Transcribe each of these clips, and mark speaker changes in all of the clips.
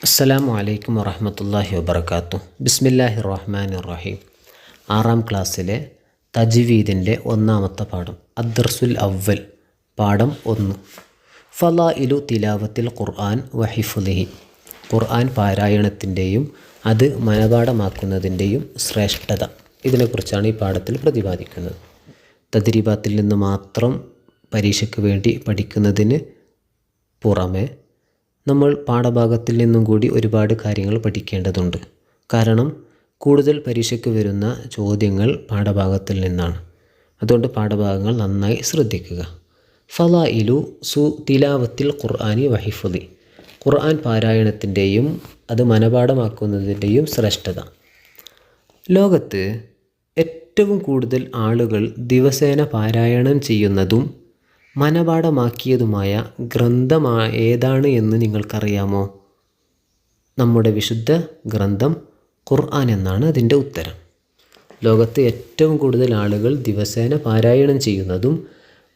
Speaker 1: അസ്സലാമു അലൈക്കും വറഹ്മത്തുള്ളാഹി വബറകാതുഹു. ബിസ്മില്ലാഹിർ റഹ്മാനിർ റഹീം. 6ാം ക്ലാസ്സിലെ തജ്വീദിൻ്റെ ഒന്നാമത്തെ പാഠം അദ്ദർസുൽ അവ്വൽ, പാഠം 1. ഫളായിലു തിലാവത്തിൽ ഖുർആൻ വഹിഫ്ളിഹി. ഖുർആൻ പാരായണത്തിൻ്റെയും അത് മനപാഠമാക്കുന്നതിൻ്റെയും ശ്രേഷ്ഠത, ഇതിനെക്കുറിച്ചാണ് ഈ പാഠത്തിൽ പ്രതിപാദിക്കുന്നത്. തദ്രീബാത്തിൽ നിന്ന് മാത്രം പരീക്ഷയ്ക്ക് വേണ്ടി പഠിക്കുന്നതിന് പുറമെ നമ്മൾ പാഠഭാഗത്തിൽ നിന്നും കൂടി ഒരുപാട് കാര്യങ്ങൾ പഠിക്കേണ്ടതുണ്ട്. കാരണം കൂടുതൽ പരീക്ഷയ്ക്ക് വരുന്ന ചോദ്യങ്ങൾ പാഠഭാഗത്തിൽ നിന്നാണ്. അതുകൊണ്ട് പാഠഭാഗങ്ങൾ നന്നായി ശ്രദ്ധിക്കുക. ഫളായിലു തിലാവത്തിൽ ഖുർആനി വഹിഫ്ളി. ഖുർആൻ പാരായണത്തിൻ്റെയും അത് മനപാഠമാക്കുന്നതിൻ്റെയും ശ്രേഷ്ഠത. ലോകത്ത് ഏറ്റവും കൂടുതൽ ആളുകൾ ദിവസേന പാരായണം ചെയ്യുന്നതും മനപാഠമാക്കിയതുമായ ഗ്രന്ഥം ഏതാണ് എന്ന് നിങ്ങൾക്കറിയാമോ? നമ്മുടെ വിശുദ്ധ ഗ്രന്ഥം ഖുർആൻ എന്നാണ് അതിൻ്റെ ഉത്തരം. ലോകത്ത് ഏറ്റവും കൂടുതൽ ആളുകൾ ദിവസേന പാരായണം ചെയ്യുന്നതും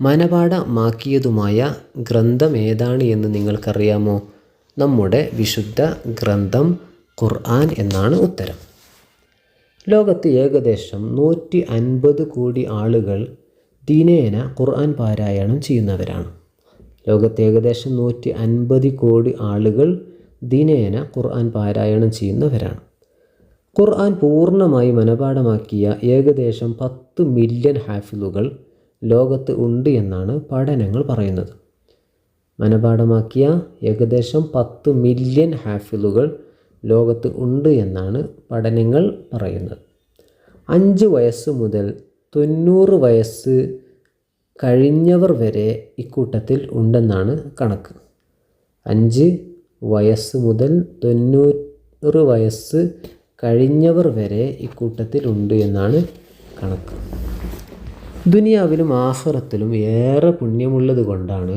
Speaker 1: മനപാഠമാക്കിയതുമായ ഗ്രന്ഥം ഏതാണ് എന്ന് നിങ്ങൾക്കറിയാമോ? നമ്മുടെ വിശുദ്ധ ഗ്രന്ഥം ഖുർആൻ എന്നാണ് ഉത്തരം. ലോകത്ത് ഏകദേശം 150 കോടി ആളുകൾ ദിനേന ഖുർആൻ പാരായണം ചെയ്യുന്നവരാണ്. ലോകത്ത് ഏകദേശം 150 കോടി ആളുകൾ ദിനേന ഖുർആൻ പാരായണം ചെയ്യുന്നവരാണ്. ഖുർആൻ പൂർണ്ണമായി മനപാഠമാക്കിയ ഏകദേശം 10 മില്യൺ ഹാഫിളുകൾ ലോകത്ത് ഉണ്ട് എന്നാണ് പഠനങ്ങൾ പറയുന്നത്. മനപാഠമാക്കിയ ഏകദേശം 10 മില്യൺ ഹാഫിളുകൾ ലോകത്ത് ഉണ്ട് എന്നാണ് പഠനങ്ങൾ പറയുന്നത്. 5 വയസ്സ് മുതൽ 90 വയസ്സ് കഴിഞ്ഞവർ വരെ ഇക്കൂട്ടത്തിൽ ഉണ്ടെന്നാണ് കണക്ക്. 5 വയസ്സ് മുതൽ 90 വയസ്സ് കഴിഞ്ഞവർ വരെ ഇക്കൂട്ടത്തിൽ ഉണ്ട് എന്നാണ് കണക്ക്. ദുനിയാവിലും ആഖിറത്തിലും ഏറെ പുണ്യമുള്ളത് കൊണ്ടാണ്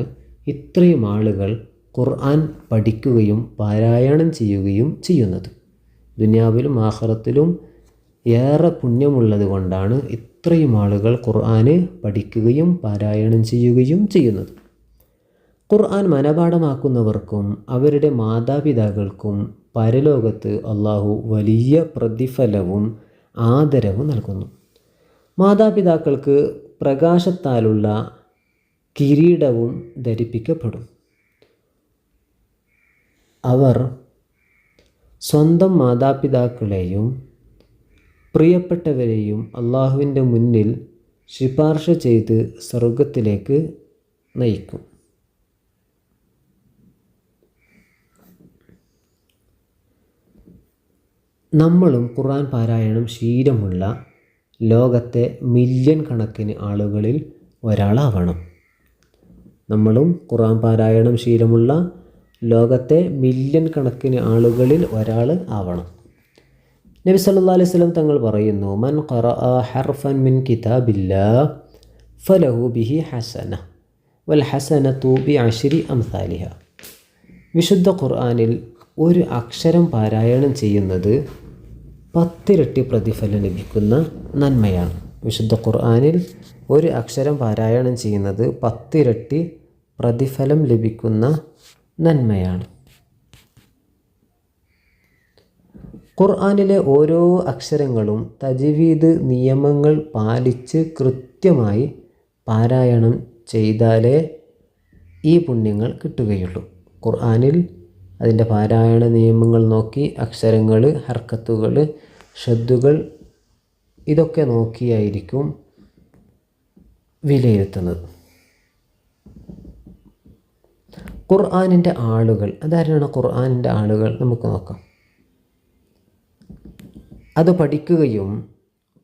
Speaker 1: ഇത്രയും ആളുകൾ ഖുർആൻ പഠിക്കുകയും പാരായണം ചെയ്യുകയും ചെയ്യുന്നത്. ദുനിയാവിലും ആഖിറത്തിലും ഏറെ പുണ്യമുള്ളത് കൊണ്ടാണ് ഇത്രയും ആളുകൾ ഖുർആന് പഠിക്കുകയും പാരായണം ചെയ്യുകയും ചെയ്യുന്നത്. ഖുർആൻ മനപാഠമാക്കുന്നവർക്കും അവരുടെ മാതാപിതാക്കൾക്കും പരലോകത്ത് അള്ളാഹു വലിയ പ്രതിഫലവും ആദരവും നൽകുന്നു. മാതാപിതാക്കൾക്ക് പ്രകാശത്താലുള്ള കിരീടവും ധരിപ്പിക്കപ്പെടും. അവർ സ്വന്തം മാതാപിതാക്കളെയും പ്രിയപ്പെട്ടവരെയും അള്ളാഹുവിൻ്റെ മുന്നിൽ ശുപാർശ ചെയ്ത് സ്വർഗത്തിലേക്ക് നയിക്കും. നമ്മളും ഖുർആൻ പാരായണം ശീലമുള്ള ലോകത്തെ മില്യൺ കണക്കിന് ആളുകളിൽ ഒരാളാവണം. നമ്മളും ഖുർആൻ പാരായണം ശീലമുള്ള ലോകത്തെ മില്യൺ കണക്കിന് ആളുകളിൽ ഒരാൾ ആവണം. നബി സല്ലല്ലാഹു അലൈഹി വസല്ലം തങ്ങൾ പറയുന്നു, മൻ ഖറഅ ഹർഫൻ മിൻ കിതാബില്ലാഹ് ഫലഹു ബിഹി ഹസന വൽ ഹസനതു ബിഅശ്രി അംസാലിഹ. വിശുദ്ധ ഖുർആനിൽ ഒരു അക്ഷരം പാരായണം ചെയ്യുന്നത് 10 ഇരട്ടി പ്രതിഫലം ലഭിക്കുന്ന നന്മയാണ്. വിശുദ്ധ ഖുർആനിൽ ഒരു അക്ഷരം പാരായണം ചെയ്യുന്നത് 10 ഇരട്ടി പ്രതിഫലം ലഭിക്കുന്ന നന്മയാണ്. ഖുർആനിലെ ഓരോ അക്ഷരങ്ങളും തജ്വീദ് നിയമങ്ങൾ പാലിച്ച് കൃത്യമായി പാരായണം ചെയ്താലേ ഈ പുണ്യങ്ങൾ കിട്ടുകയുള്ളൂ. ഖുർആനിൽ അതിൻ്റെ പാരായണ നിയമങ്ങൾ നോക്കി അക്ഷരങ്ങൾ, ഹർക്കത്തുകൾ, ഷദ്ദുകൾ ഇതൊക്കെ നോക്കിയായിരിക്കും വിലയിരുത്തുന്നത്. ഖുർആനിൻ്റെ ആളുകൾ, അതാരാണ് ഖുർആനിൻ്റെ ആളുകൾ? നമുക്ക് നോക്കാം. അത് പഠിക്കുകയും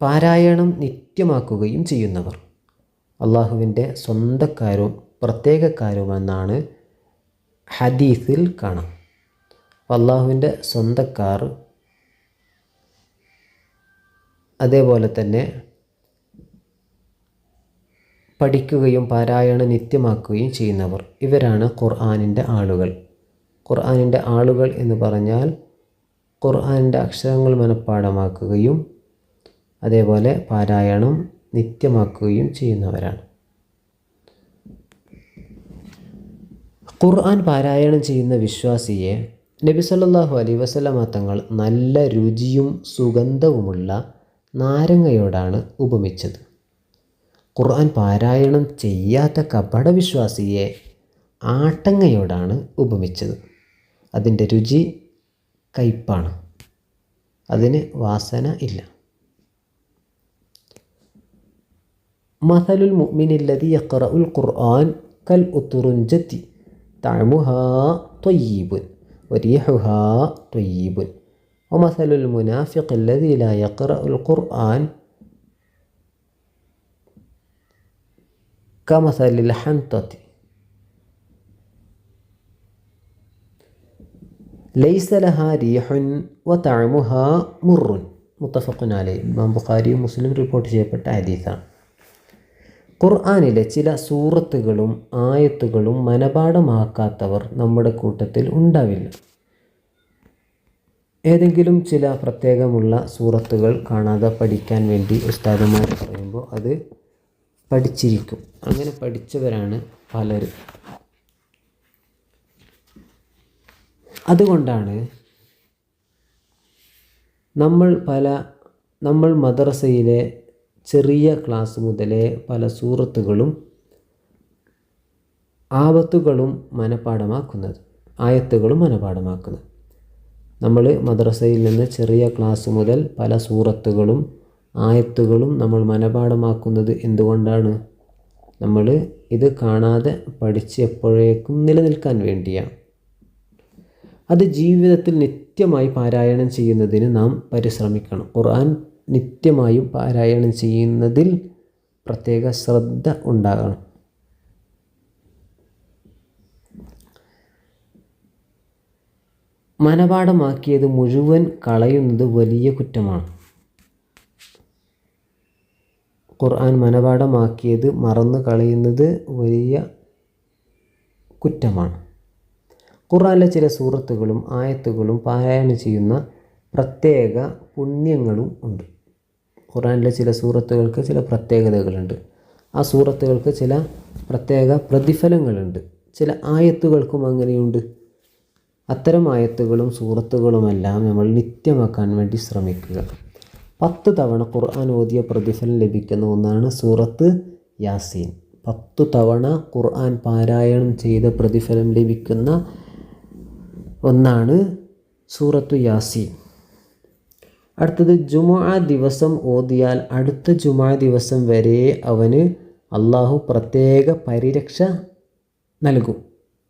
Speaker 1: പാരായണം നിത്യമാക്കുകയും ചെയ്യുന്നവർ അള്ളാഹുവിൻ്റെ സ്വന്തക്കാരും പ്രത്യേകക്കാരുമെന്നാണ് ഹദീസിൽ കാണാം. അള്ളാഹുവിൻ്റെ സ്വന്തക്കാർ, അതേപോലെ തന്നെ പഠിക്കുകയും പാരായണം നിത്യമാക്കുകയും ചെയ്യുന്നവർ, ഇവരാണ് ഖുർആനിൻ്റെ ആളുകൾ. ഖുർആനിൻ്റെ ആളുകൾ എന്ന് പറഞ്ഞാൽ ഖുർആനിൻ്റെ അക്ഷരങ്ങൾ മനഃപ്പാഠമാക്കുകയും അതേപോലെ പാരായണം നിത്യമാക്കുകയും ചെയ്യുന്നവരാണ്. ഖുർആൻ പാരായണം ചെയ്യുന്ന വിശ്വാസിയെ നബി സല്ലല്ലാഹു അലൈഹി വസല്ലമ തങ്ങൾ നല്ല രുചിയും സുഗന്ധവുമുള്ള നാരങ്ങയോടാണ് ഉപമിച്ചത്. ഖുർആൻ പാരായണം ചെയ്യാത്ത കപടവിശ്വാസിയെ ആട്ടങ്ങയോടാണ് ഉപമിച്ചത്. അതിൻ്റെ രുചി കയ്പാണ്, അതിന് വാസന ഇല്ല. മസലുൽ മുഅ്മിനില്ലദീ യഖറഉൽ ഖുർആൻ കൽ ഉതുറുഞ്ചത്തി തഅമുഹാ ത്വയ്യിബുൻ വരീഹുഹാ ത്വയ്യിബുൻ വമസലുൽ മുനാഫിഖില്ലദീ ലാ യഖറഉൽ ഖുർആൻ കമസലിൽ ഹൻതത്തി ലൈസ ലഹാ റീഹുൻ വതഅമുഹാ മുർറുൻ. മുത്തഫഖുൻ അലൈഹി. ഇമാം ബുഖാരിയും മുസ്ലിം റിപ്പോർട്ട് ചെയ്യപ്പെട്ട ഹദീസാണ്. ഖുർആനിലെ ചില സൂറത്തുകളും ആയത്തുകളും മനപാഠമാക്കാത്തവർ നമ്മുടെ കൂട്ടത്തിൽ ഉണ്ടാവില്ല. ഏതെങ്കിലും ചില പ്രത്യേകമുള്ള സൂറത്തുകൾ കാണാതെ പഠിക്കാൻ വേണ്ടി ഉസ്താദുമാർ പറയുമ്പോൾ അത് പഠിച്ചിരിക്കും. അങ്ങനെ പഠിച്ചവരാണ് പലരും. അതുകൊണ്ടാണ് നമ്മൾ മദ്രസയിലെ ചെറിയ ക്ലാസ് മുതലേ പല സൂറത്തുകളും ആയത്തുകളും മനപാഠമാക്കുന്നത്. നമ്മൾ മദ്രസയിൽ നിന്ന് ചെറിയ ക്ലാസ് മുതൽ പല സൂറത്തുകളും ആയത്തുകളും നമ്മൾ മനപാഠമാക്കുന്നത് എന്തുകൊണ്ടാണ്? നമ്മൾ ഇത് കാണാതെ പഠിച്ച് എപ്പോഴേക്കും നിലനിൽക്കാൻ വേണ്ടിയാണ്. അത് ജീവിതത്തിൽ നിത്യമായി പാരായണം ചെയ്യുന്നതിന് നാം പരിശ്രമിക്കണം. ഖുർആൻ നിത്യമായും പാരായണം ചെയ്യുന്നതിൽ പ്രത്യേക ശ്രദ്ധ ഉണ്ടാകണം. മനപാഠമാക്കിയത് മുഴുവൻ കളയുന്നത് വലിയ കുറ്റമാണ്. ഖുർആൻ മനപാഠമാക്കിയത് മറന്നു കളയുന്നത് വലിയ കുറ്റമാണ്. ഖുർആനിലെ ചില സൂറത്തുകളും ആയത്തുകളും പാരായണം ചെയ്യുന്ന പ്രത്യേക പുണ്യങ്ങളും ഉണ്ട്. ഖുർആനിലെ ചില സൂറത്തുകൾക്ക് ചില പ്രത്യേകതകളുണ്ട്. ആ സൂറത്തുകൾക്ക് ചില പ്രത്യേക പ്രതിഫലങ്ങളുണ്ട്. ചില ആയത്തുകൾക്കും അങ്ങനെയുണ്ട്. അത്തരം ആയത്തുകളും സൂറത്തുകളുമെല്ലാം നമ്മൾ നിത്യമാക്കാൻ വേണ്ടി ശ്രമിക്കുക. 10 തവണ ഖുർആൻ ഓതിയ പ്രതിഫലം ലഭിക്കുന്ന ഒന്നാണ് സൂറത്ത് യാസീൻ. 10 തവണ ഖുർആൻ പാരായണം ചെയ്ത പ്രതിഫലം ലഭിക്കുന്ന ഒന്നാണ് സൂറത്തു യാസീൻ. അടുത്തത് ജുമുഅ ദിവസം ഓതിയാൽ അടുത്ത ജുമുഅ ദിവസം വരെ അവന് അള്ളാഹു പ്രത്യേക പരിരക്ഷ നൽകും.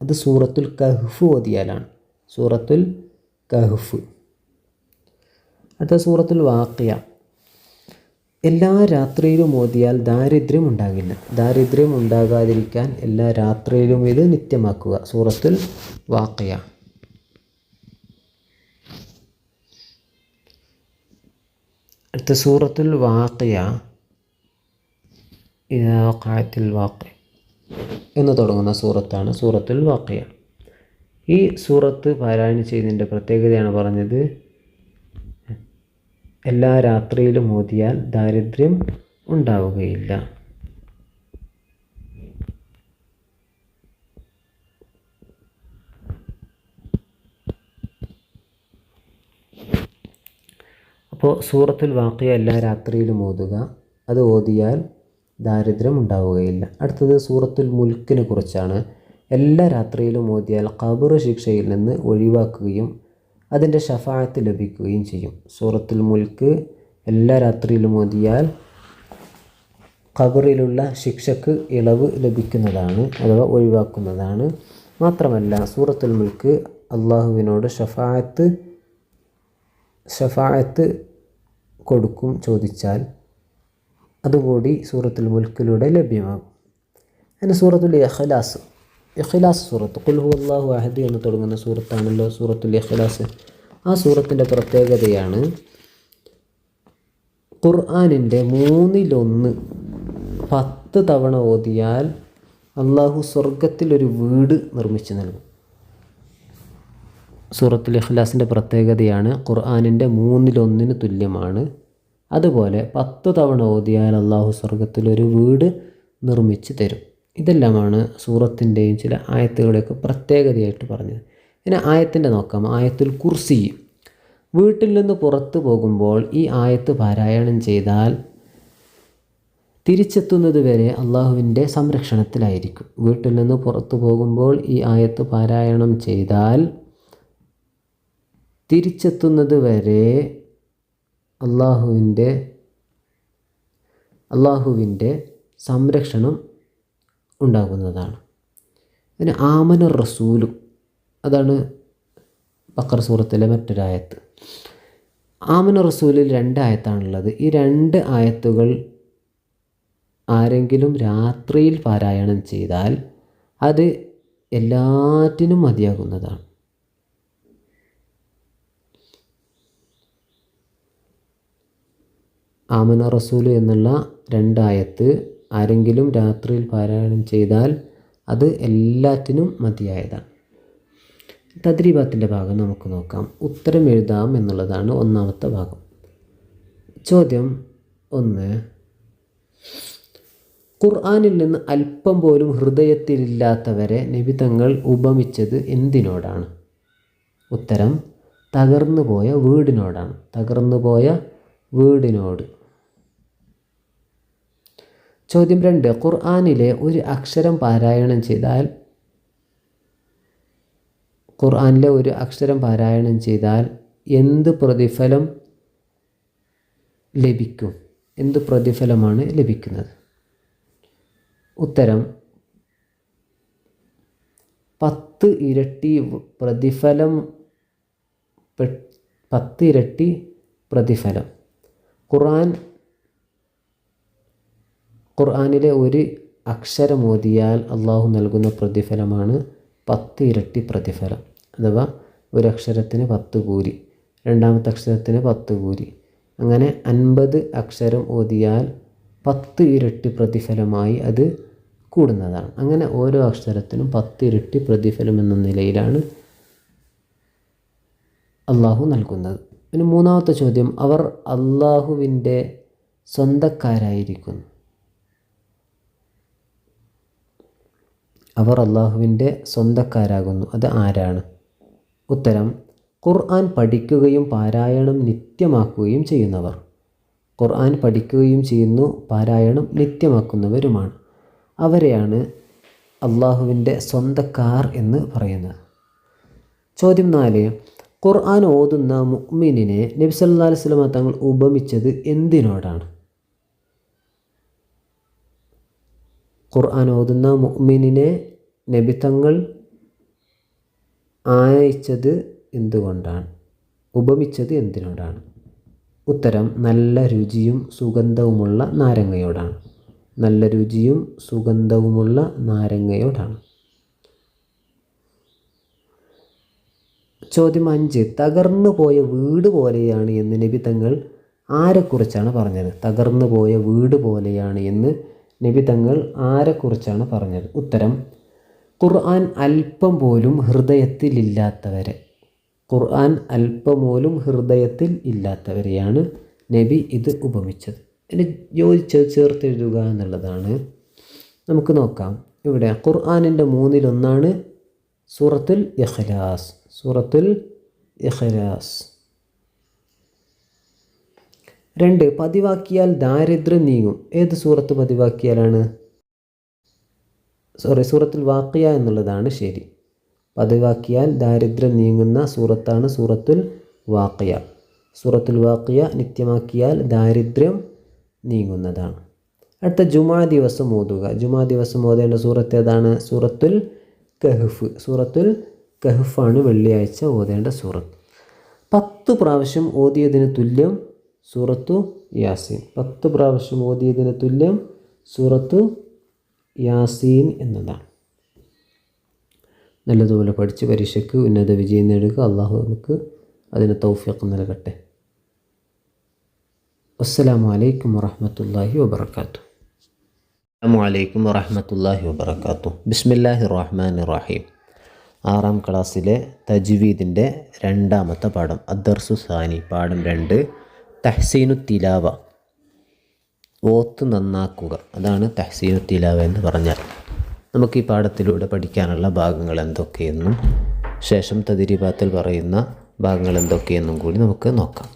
Speaker 1: അത് സൂറത്തുൽ കഹ്ഫ് ഓതിയാലാണ്. സൂറത്തുൽ കഹ്ഫ്. അടുത്ത സൂറത്തുൽ വാഖിയ. എല്ലാ രാത്രിയിലും ഓതിയാൽ ദാരിദ്ര്യം ഉണ്ടാകില്ല. ദാരിദ്ര്യം ഉണ്ടാകാതിരിക്കാൻ എല്ലാ രാത്രിയിലും ഇത് നിത്യമാക്കുക. സൂറത്തുൽ വാഖിയ. അടുത്ത സൂറത്തുൽ വാഖിയ ഇദാ വഖഅത്തിൽ വാഖിയ എന്ന് തുടങ്ങുന്ന സൂറത്താണ് സൂറത്തുൽ വാഖിയ. ഈ സൂറത്ത് പാരായണം ചെയ്തതിൻ്റെ പ്രത്യേകതയാണ് പറഞ്ഞത്. എല്ലാ രാത്രിയിലും ഓതിയാൽ ദാരിദ്ര്യം ഉണ്ടാവുകയില്ല. അപ്പോൾ സൂറത്തുൽ വാഖിയ എല്ലാ രാത്രിയിലും ഓതുക. അത് ഓതിയാൽ ദാരിദ്ര്യം ഉണ്ടാവുകയില്ല. അടുത്തത് സൂറത്തുൽ മുൽക്കിനെ കുറിച്ചാണ്. എല്ലാ രാത്രിയിലും ഓതിയാൽ ഖബർ ശിക്ഷയിൽ നിന്ന് ഒഴിവാക്കുകയും അതിൻ്റെ ശഫാഅത്ത് ലഭിക്കുകയും ചെയ്യും. സൂറത്തുൽ മുൽക്ക് എല്ലാ രാത്രിയിലും ഓതിയാൽ ഖബറിലുള്ള ശിക്ഷക്ക് ഇളവ് ലഭിക്കുന്നതാണ്, അഥവാ ഒഴിവാക്കുന്നതാണ്. മാത്രമല്ല സൂറത്തുൽ മുൽക്ക് അള്ളാഹുവിനോട് ഷഫാഅത്ത് കൊടുക്കും ചോദിച്ചാൽ അതുകൂടി സൂറത്തുൽ മുൽക്കിലൂടെ ലഭ്യമാകും. അങ്ങനെ സൂറത്തുൽ ഇഖ്ലാസ് സൂറത്ത് ഖുൽ ഹുവല്ലാഹു അഹദ് എന്ന് തുടങ്ങുന്ന സൂറത്താണല്ലോ സൂറത്തുൽ ഇഖ്ലാസ്. ആ സൂറത്തിൻ്റെ പ്രത്യേകതയാണ് ഖുർആനിൻ്റെ 1/3 10 തവണ ഓതിയാൽ അള്ളാഹു സ്വർഗത്തിലൊരു വീട് നിർമ്മിച്ചു നൽകും. സൂറത്തുൽ ഇഖ്ലാസിൻ്റെ പ്രത്യേകതയാണ് ഖുർആനിൻ്റെ 1/3 തുല്യമാണ്. അതുപോലെ 10 തവണ ഓതിയാൽ അള്ളാഹു സ്വർഗത്തിലൊരു വീട് നിർമ്മിച്ച് തരും. ഇതെല്ലാമാണ് സൂറത്തിൻ്റെയും ചില ആയത്തുകളെയൊക്കെ പ്രത്യേകതയായിട്ട് പറഞ്ഞത്. ഇനി ആയത്തിൻ്റെ നോക്കാം. ആയത്തുൽ കുർസി. വീട്ടിൽ നിന്ന് പുറത്തു പോകുമ്പോൾ ഈ ആയത്ത് പാരായണം ചെയ്താൽ തിരിച്ചെത്തുന്നത് വരെ അള്ളാഹുവിൻ്റെ സംരക്ഷണത്തിലായിരിക്കും. വീട്ടിൽ നിന്ന് പുറത്തു പോകുമ്പോൾ ഈ ആയത്ത് പാരായണം ചെയ്താൽ തിരിച്ചെത്തുന്നത് വരെ അള്ളാഹുവിൻ്റെ സംരക്ഷണം ഉണ്ടാകുന്നതാണ്. പിന്നെ ആമന റസൂലും, അതാണ് ബഖറ സൂറത്തിലെ മറ്റൊരായത്ത്. ആമന റസൂലിൽ 2 ആയത്താണുള്ളത്. ഈ 2 ആയത്തുകൾ ആരെങ്കിലും രാത്രിയിൽ പാരായണം ചെയ്താൽ അത് എല്ലാറ്റിനും മതിയാകുന്നതാണ്. ആമന റസൂല് എന്നുള്ള 2 ആയത്ത് ആരെങ്കിലും രാത്രിയിൽ പാരായണം ചെയ്താൽ അത് എല്ലാറ്റിനും മതിയായതാണ്. തദ്രീബാത്തിൻ്റെ ഭാഗം നമുക്ക് നോക്കാം. ഉത്തരം എഴുതാം എന്നുള്ളതാണ് ഒന്നാമത്തെ ഭാഗം. ചോദ്യം 1. ഖുർആനിൽ നിന്ന് അല്പം പോലും ഹൃദയത്തിലില്ലാത്തവരെ നബി തങ്ങൾ ഉപമിച്ചത് എന്തിനോടാണ്? ഉത്തരം തകർന്നു പോയ വീടിനോടാണ്. തകർന്നു പോയ വീടിനോട്. ചോദ്യം 2. ഖുർആനിലെ ഒരു അക്ഷരം പാരായണം ചെയ്താൽ എന്ത് പ്രതിഫലം ലഭിക്കും? എന്ത് പ്രതിഫലമാണ് ലഭിക്കുന്നത്? ഉത്തരം 10 ഇരട്ടി പ്രതിഫലം. 10 ഇരട്ടി പ്രതിഫലം. ഖുർആനിലെ ഒരു അക്ഷരം ഓതിയാൽ അള്ളാഹു നൽകുന്ന പ്രതിഫലമാണ് 10 ഇരട്ടി പ്രതിഫലം. അഥവാ ഒരു അക്ഷരത്തിന് 10 കൂലി, രണ്ടാമത്തെ അക്ഷരത്തിന് 10 കൂലി, അങ്ങനെ 50 അക്ഷരം ഓതിയാൽ 10 ഇരട്ടി പ്രതിഫലമായി അത് കൂടുന്നതാണ്. അങ്ങനെ ഓരോ അക്ഷരത്തിനും 10 ഇരട്ടി പ്രതിഫലം എന്ന നിലയിലാണ് അള്ളാഹു നൽകുന്നത്. പിന്നെ മൂന്നാമത്തെ ചോദ്യം, അവർ അള്ളാഹുവിൻ്റെ സ്വന്തക്കാരായിരിക്കുന്നു. അവർ അള്ളാഹുവിൻ്റെ സ്വന്തക്കാരാകുന്നു. അത് ആരാണ്? ഉത്തരം ഖുർആൻ പഠിക്കുകയും പാരായണം നിത്യമാക്കുകയും ചെയ്യുന്നവർ. ഖുർആൻ പഠിക്കുകയും ചെയ്യുന്നു, പാരായണം നിത്യമാക്കുന്നവരുമാണ്. അവരെയാണ് അള്ളാഹുവിൻ്റെ സ്വന്തക്കാർ എന്ന് പറയുന്നത്. ചോദ്യം 4. ഖുർആൻ ഓതുന്ന മുഅ്മിനിനെ നബി സല്ലല്ലാഹു അലൈഹി വസല്ലം തങ്ങൾ ഉപമിച്ചത് എന്തിനോടാണ്? ഖുർആൻ ഓതുന്ന മുഅ്മിനിനെ നബി തങ്ങൾ അയച്ചത് എന്തുകൊണ്ടാണ്? ഉപമിച്ചത് എന്തിനോടാണ്? ഉത്തരം നല്ല രുചിയും സുഗന്ധവുമുള്ള നാരങ്ങയോടാണ്. നല്ല രുചിയും സുഗന്ധവുമുള്ള നാരങ്ങയോടാണ്. ചോദ്യം 5. തകർന്നു പോയ വീട് പോലെയാണ് എന്ന് നബി തങ്ങൾ ആരെക്കുറിച്ചാണ് പറഞ്ഞത്? തകർന്നു പോയ വീട് പോലെയാണ് എന്ന് നബി തങ്ങൾ ആരെക്കുറിച്ചാണ് പറഞ്ഞത്? ഉത്തരം ഖുർആൻ അല്പം പോലും ഹൃദയത്തിലില്ലാത്തവരെ. ഖുർആൻ അല്പം പോലും ഹൃദയത്തിൽ ഇല്ലാത്തവരെയാണ് നബി ഇത് ഉപമിച്ചത്. ഇനി യോജിച്ചത് ചേർത്തെഴുതുക എന്നുള്ളതാണ്. നമുക്ക് നോക്കാം. ഇവിടെ ഖുർആനിൻ്റെ 1/3 സൂറത്തുൽ ഇഖ്ലാസ്. സൂറത്തുൽ ഇഖ്ലാസ്. 2. പതിവാക്കിയാൽ ദാരിദ്ര്യം നീങ്ങും. ഏത് സൂറത്ത് പതിവാക്കിയാലാണ്? സൂറത്തുൽ വാഖിയ എന്നുള്ളതാണ് ശരി. പതിവാക്കിയാൽ ദാരിദ്ര്യം നീങ്ങുന്ന സൂറത്താണ് സൂറത്തുൽ വാഖിയ. സൂറത്തുൽ വാഖിയ നിത്യമാക്കിയാൽ ദാരിദ്ര്യം നീങ്ങുന്നതാണ്. അടുത്ത ജുമാ ദിവസം ഓതുക. ജുമാ ദിവസം ഓതേണ്ട സൂറത്ത് ഏതാണ്? സൂറത്തുൽ കഹ്ഫ്. സൂറത്തുൽ കഹ്ഫാണ് വെള്ളിയാഴ്ച ഓതേണ്ട സൂറത്ത്. 10 പ്രാവശ്യം ഓതിയതിന് തുല്യം സൂറത്തു യാസീൻ. 10 പ്രാവശ്യം ഓതിയതിന് തുല്യം സൂറത്തു യാസീൻ എന്നതാണ്. നല്ലതുപോലെ പഠിച്ച് പരീക്ഷയ്ക്ക് ഉന്നത വിജയം നേടുക. അള്ളാഹു നമുക്ക് അതിന് തൗഫീഖ് നൽകട്ടെ. അസ്സലാമു അലൈക്കും വറഹ്മത്തുള്ളാഹി വബറകാതുഹു. അസ്സലാമു അലൈക്കും വറഹ്മത്തുള്ളാഹി വബറകാതുഹു. ബിസ്മില്ലാഹിർ റഹ്മാനിർ റഹീം. 6ാം ക്ലാസ്സിലെ തജ്വീദിൻ്റെ 2ാമത്തെ പാഠം അദ്ദർസു സാനി. പാഠം 2 തഹ്സീനു തിലാവ. ഓത്ത് നന്നാക്കുക. അതാണ് തഹ്സീനു തിലാവ എന്ന് പറഞ്ഞാൽ. നമുക്ക് ഈ പാഠത്തിലൂടെ പഠിക്കാനുള്ള ഭാഗങ്ങൾ എന്തൊക്കെയെന്നും ശേഷം തദ്രീബാത്തിൽ പറയുന്ന ഭാഗങ്ങൾ എന്തൊക്കെയെന്നും കൂടി നമുക്ക് നോക്കാം.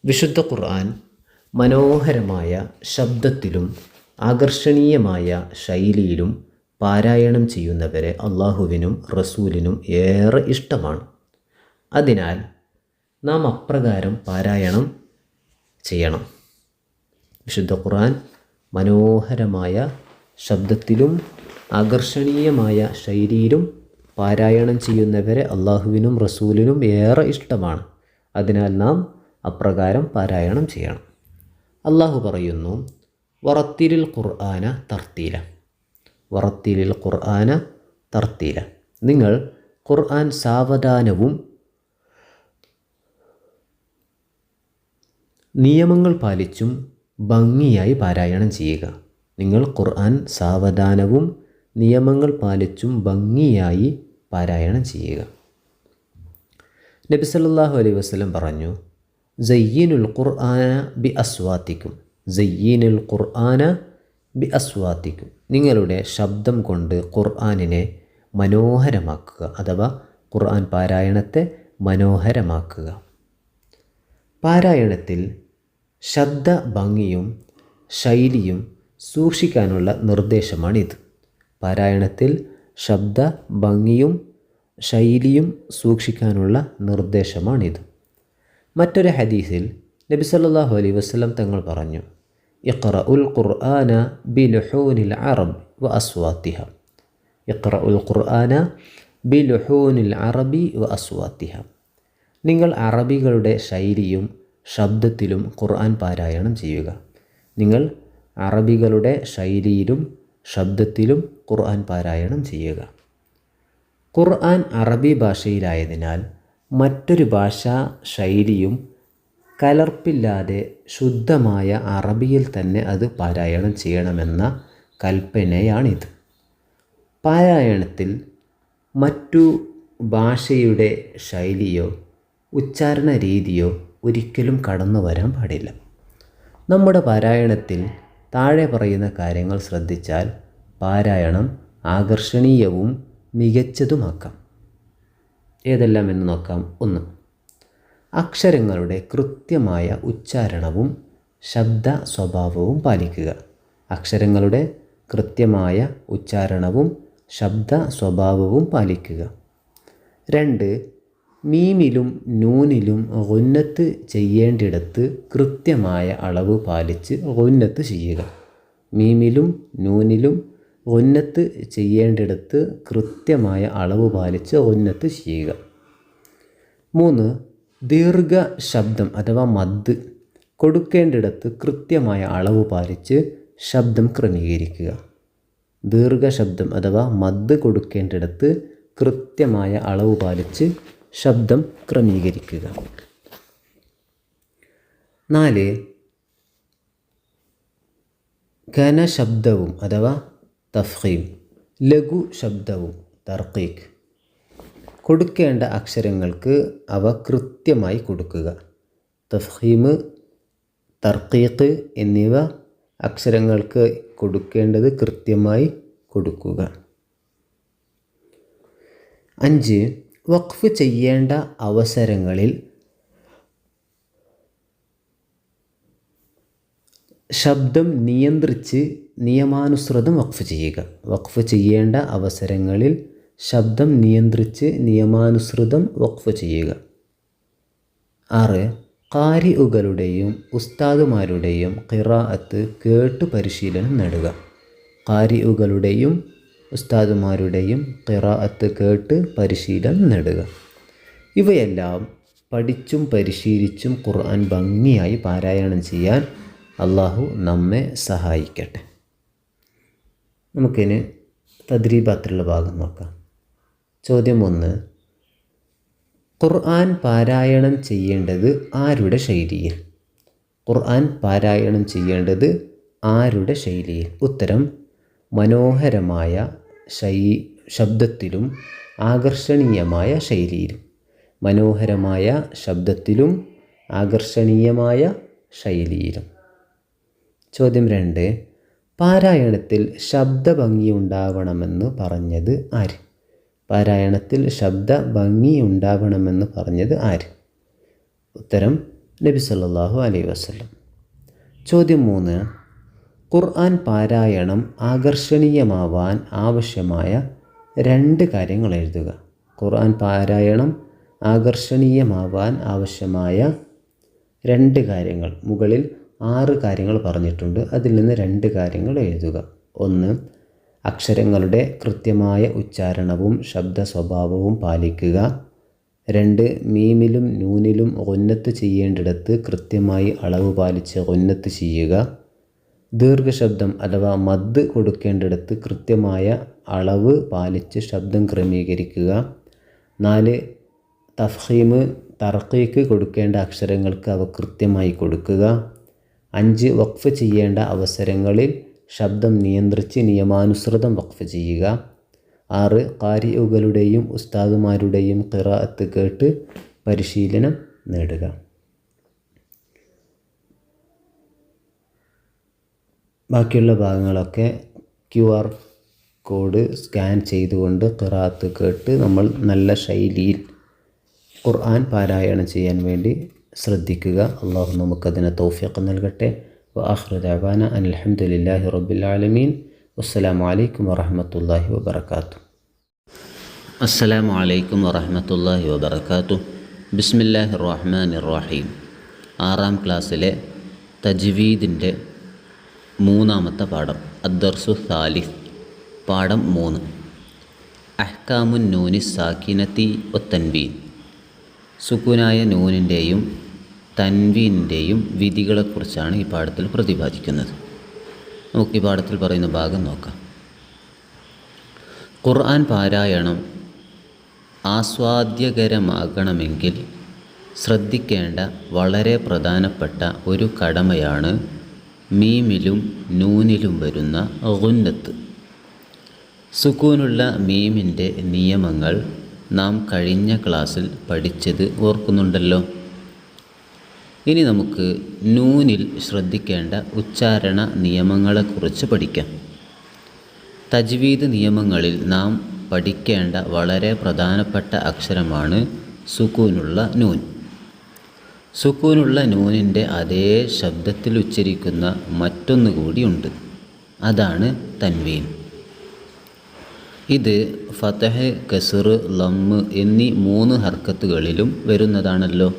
Speaker 1: വിശുദ്ധ ഖുർആൻ മനോഹരമായ ശബ്ദത്തിലും ആകർഷണീയമായ ശൈലിയിലും പാരായണം ചെയ്യുന്നവരെ അള്ളാഹുവിനും റസൂലിനും ഏറെ ഇഷ്ടമാണ്. അതിനാൽ നാം അപ്രകാരം പാരായണം ചെയ്യണം. വിശുദ്ധ ഖുർആൻ മനോഹരമായ ശബ്ദത്തിലും ആകർഷണീയമായ ശൈലിയിലും പാരായണം ചെയ്യുന്നവരെ അള്ളാഹുവിനും റസൂലിനും ഏറെ ഇഷ്ടമാണ്. അതിനാൽ നാം അപ്രകാരം പാരായണം ചെയ്യണം. അള്ളാഹു പറയുന്നു, വറത്തിലിൽ ഖുർആന തർത്തീല. വറത്തിലിൽ ഖുർആന തർത്തീല. നിങ്ങൾ ഖുർആൻ സാവധാനവും നിയമങ്ങൾ പാലിച്ചും ഭംഗിയായി പാരായണം ചെയ്യുക. നിങ്ങൾ ഖുർആൻ സാവധാനവും നിയമങ്ങൾ പാലിച്ചും ഭംഗിയായി പാരായണം ചെയ്യുക. നബി സല്ലല്ലാഹു അലൈഹി വസല്ലം പറഞ്ഞു, സയ്യിനുൽ ഖുർആന ബി അസ്വാത്തിക്കും. സയ്യിനുൽ ഖുർആന ബി അസ്വാത്തിക്കും. നിങ്ങളുടെ ശബ്ദം കൊണ്ട് ഖുർആനിനെ മനോഹരമാക്കുക, അഥവാ ഖുർആൻ പാരായണത്തെ മനോഹരമാക്കുക. പാരായണത്തിൽ ശബ്ദ ഭംഗിയും ശൈലിയും സൂക്ഷിക്കാനുള്ള നിർദ്ദേശമാണിത്. പാരായണത്തിൽ ശബ്ദ ഭംഗിയും ശൈലിയും സൂക്ഷിക്കാനുള്ള നിർദ്ദേശമാണിത്. മറ്റൊരു ഹദീസിൽ നബി സല്ലല്ലാഹു അലൈഹി വസല്ലം തങ്ങൾ പറഞ്ഞു, ഇഖ്റഉൽ ഖുർആന ബിലുഹൂനിൽ അറബ് വ അസ്വാത്തിഹ. ഇഖ്റഉൽ ഖുർആന ബിലുഹൂനിൽ അറബി വ അസ്വാത്തിഹ. നിങ്ങൾ അറബികളുടെ ശൈലിയും ശബ്ദത്തിലും ഖുർആൻ പാരായണം ചെയ്യുക. നിങ്ങൾ അറബികളുടെ ശൈലിയിലും ശബ്ദത്തിലും ഖുർആൻ പാരായണം ചെയ്യുക. ഖുർആൻ അറബി ഭാഷയിലായതിനാൽ മറ്റൊരു ഭാഷാ ശൈലിയും കലർപ്പില്ലാതെ ശുദ്ധമായ അറബിയിൽ തന്നെ അത് പാരായണം ചെയ്യണമെന്ന കൽപ്പനയാണിത്. പാരായണത്തിൽ മറ്റു ഭാഷയുടെ ശൈലിയോ ഉച്ചാരണ രീതിയോ ഒരിക്കലും കടന്നു വരാൻ പാടില്ല. നമ്മുടെ പാരായണത്തിൽ താഴെ പറയുന്ന കാര്യങ്ങൾ ശ്രദ്ധിച്ചാൽ പാരായണം ആകർഷണീയവും മികച്ചതുമാക്കാം. ഏതെല്ലാം എന്ന് നോക്കാം. 1. അക്ഷരങ്ങളുടെ കൃത്യമായ ഉച്ചാരണവും ശബ്ദ സ്വഭാവവും പാലിക്കുക. അക്ഷരങ്ങളുടെ കൃത്യമായ ഉച്ചാരണവും ശബ്ദ സ്വഭാവവും പാലിക്കുക. 2. മീമിലും നൂനിലും ഗുന്നത്ത് ചെയ്യേണ്ടിടത്ത് കൃത്യമായ അളവ് പാലിച്ച് ഗുന്നത്ത് ചെയ്യുക. മീമിലും നൂനിലും ഗുന്നത്ത് ചെയ്യേണ്ടിടത്ത് കൃത്യമായ അളവ് പാലിച്ച് ഗുന്നത്ത് ചെയ്യുക. 3. ദീർഘ ശബ്ദം അഥവാ മദ് കൊടുക്കേണ്ടിടത്ത് കൃത്യമായ അളവ് പാലിച്ച് ശബ്ദം ക്രമീകരിക്കുക. ദീർഘശബ്ദം അഥവാ മദ് കൊടുക്കേണ്ടിടത്ത് കൃത്യമായ അളവ് പാലിച്ച് ശബ്ദം ക്രമീകരിക്കുക. 4. ഘനശബ്ദവും അഥവാ തഫ്ഖീം, ലഘു ശബ്ദവും തർക്കീഖ് കൊടുക്കേണ്ട അക്ഷരങ്ങൾക്ക് അവ കൃത്യമായി കൊടുക്കുക. തഫ്ഖീം, തർക്കീഖ് എന്നിവ അക്ഷരങ്ങൾക്ക് കൊടുക്കേണ്ടത് കൃത്യമായി കൊടുക്കുക. 5. വഖഫ് ചെയ്യേണ്ട അവസരങ്ങളിൽ ശബ്ദം നിയന്ത്രിച്ച് നിയമാനുസൃതം വഖഫ് ചെയ്യുക. വഖഫ് ചെയ്യേണ്ട അവസരങ്ങളിൽ ശബ്ദം നിയന്ത്രിച്ച് നിയമാനുസൃതം വഖഫ് ചെയ്യുക. 6. ഖാരിഉകളുടെയും ഉസ്താദുമാരുടെയും ഖിറാഅത്ത് കേട്ട് പരിശീലനം നേടുക. ഖാരിഉകളുടെയും ഉസ്താദുമാരുടെയും ഖിറാഅത്ത് കേട്ട് പരിശീലനം നേടുക. ഇവയെല്ലാം പഠിച്ചും പരിശീലിച്ചും ഖുർആൻ ഭംഗിയായി പാരായണം ചെയ്യാൻ അള്ളാഹു നമ്മെ സഹായിക്കട്ടെ. നമുക്കിനി തദ്രീബാത്തിലുള്ള ഭാഗം നോക്കാം. ചോദ്യം 1. ഖുർആൻ പാരായണം ചെയ്യേണ്ടത് ആരുടെ ശൈലിയിൽ? ഖുർആൻ പാരായണം ചെയ്യേണ്ടത് ആരുടെ ശൈലിയിൽ? ഉത്തരം, മനോഹരമായ ശബ്ദത്തിലും ആകർഷണീയമായ ശൈലിയിലും. മനോഹരമായ ശബ്ദത്തിലും ആകർഷണീയമായ ശൈലിയിലും. ചോദ്യം 2. പാരായണത്തിൽ ശബ്ദഭംഗിയുണ്ടാവണമെന്ന് പറഞ്ഞത് ആര്? പാരായണത്തിൽ ശബ്ദഭംഗിയുണ്ടാവണമെന്ന് പറഞ്ഞത് ആര്? ഉത്തരം നബി സല്ലല്ലാഹു അലൈഹി വസല്ലം. ചോദ്യം 3. ഖുർആൻ പാരായണം ആകർഷണീയമാവാൻ ആവശ്യമായ 2 കാര്യങ്ങൾ എഴുതുക. ഖുർആൻ പാരായണം ആകർഷണീയമാവാൻ ആവശ്യമായ 2 കാര്യങ്ങൾ. മുകളിൽ 6 കാര്യങ്ങൾ പറഞ്ഞിട്ടുണ്ട്. അതിൽ നിന്ന് 2 കാര്യങ്ങൾ എഴുതുക. 1. അക്ഷരങ്ങളുടെ കൃത്യമായ ഉച്ചാരണവും ശബ്ദ സ്വഭാവവും പാലിക്കുക. 2. മീമിലും നൂനിലും ഗുന്നത്ത് ചെയ്യേണ്ടിടത്ത് കൃത്യമായി അളവ് പാലിച്ച് ഗുന്നത്ത് ചെയ്യുക. ദീർഘശബ്ദം അഥവാ മദ് കൊടുക്കേണ്ടിടത്ത് കൃത്യമായ അളവ് പാലിച്ച് ശബ്ദം ക്രമീകരിക്കുക. 4. തഫ്ഖീമ് തർക്കീക്ക് കൊടുക്കേണ്ട അക്ഷരങ്ങൾക്ക് അവ കൃത്യമായി കൊടുക്കുക. 5. വഖഫ് ചെയ്യേണ്ട അവസരങ്ങളിൽ ശബ്ദം നിയന്ത്രിച്ച് നിയമാനുസൃതം വഖഫ് ചെയ്യുക. 6. ഖാരിഉകളുടെയും ഉസ്താദുമാരുടെയും ഖിറാഅത്ത് കേട്ട് പരിശീലനം നേടുക. ബാക്കിയുള്ള ഭാഗങ്ങളൊക്കെ QR കോഡ് സ്കാൻ ചെയ്തുകൊണ്ട് ഖിറാഅത്ത് കേട്ട് നമ്മൾ നല്ല ശൈലിയിൽ ഖുർആൻ പാരായണം ചെയ്യാൻ വേണ്ടി ശ്രദ്ധിക്കുക. അള്ളാഹു നമുക്കതിന് തൗഫീഖ് നൽകട്ടെ. വആഖിറു ദഅവാന അനിൽ ഹംദുലില്ലാഹി റബ്ബിൽ ആലമീൻ. വസ്സലാമു അലൈക്കും വറഹ്മത്തുള്ളാഹി വബറകാതുഹു.
Speaker 2: അസ്സലാമു അലൈക്കും വറഹ്മത്തുള്ളാഹി വബറകാതുഹു. ബിസ്മില്ലാഹിർ റഹ്മാനിർ റഹീം. 6ാം ക്ലാസ്സിലെ തജ്വീദിൻ്റെ 3ാമത്തെ പാഠം അദ്ദർസു സാലിസ്. പാഠം 3. അഹ്കാമുൻ നൂനി സാക്കിനത്തി വത്തൻവീൻ. സുക്കൂനായ നൂനിൻ്റെയും തൻവീനിൻ്റെയും വിധികളെക്കുറിച്ചാണ് ഈ പാഠത്തിൽ പ്രതിപാദിക്കുന്നത്. നമുക്ക് ഈ പാഠത്തിൽ പറയുന്ന ഭാഗം നോക്കാം. ഖുർആൻ പാരായണം ആസ്വാദ്യകരമാകണമെങ്കിൽ ശ്രദ്ധിക്കേണ്ട വളരെ പ്രധാനപ്പെട്ട ഒരു കടമയാണ് മീമിലും നൂനിലും വരുന്ന ഗുന്നത്ത്. സുക്കൂനുള്ള മീമിൻ്റെ നിയമങ്ങൾ നാം കഴിഞ്ഞ ക്ലാസ്സിൽ പഠിച്ചത് ഓർക്കുന്നുണ്ടല്ലോ. ഇനി നമുക്ക് നൂനിൽ ശ്രദ്ധിക്കേണ്ട ഉച്ചാരണ നിയമങ്ങളെക്കുറിച്ച് പഠിക്കാം. തജ്വീദ് നിയമങ്ങളിൽ നാം പഠിക്കേണ്ട വളരെ പ്രധാനപ്പെട്ട അക്ഷരമാണ് സുക്കൂനുള്ള നൂൻ. സുക്കൂനുള്ള നൂനിൻ്റെ അതേ ശബ്ദത്തിൽ ഉച്ചരിക്കുന്ന മറ്റൊന്നു കൂടിയുണ്ട്. അതാണ് തൻവീൻ. ഇത് ഫതഹ്, കസ്ർ, ലമ്മ് എന്നീ 3 ഹർക്കത്തുകളിലും വരുന്നതാണല്ലോ.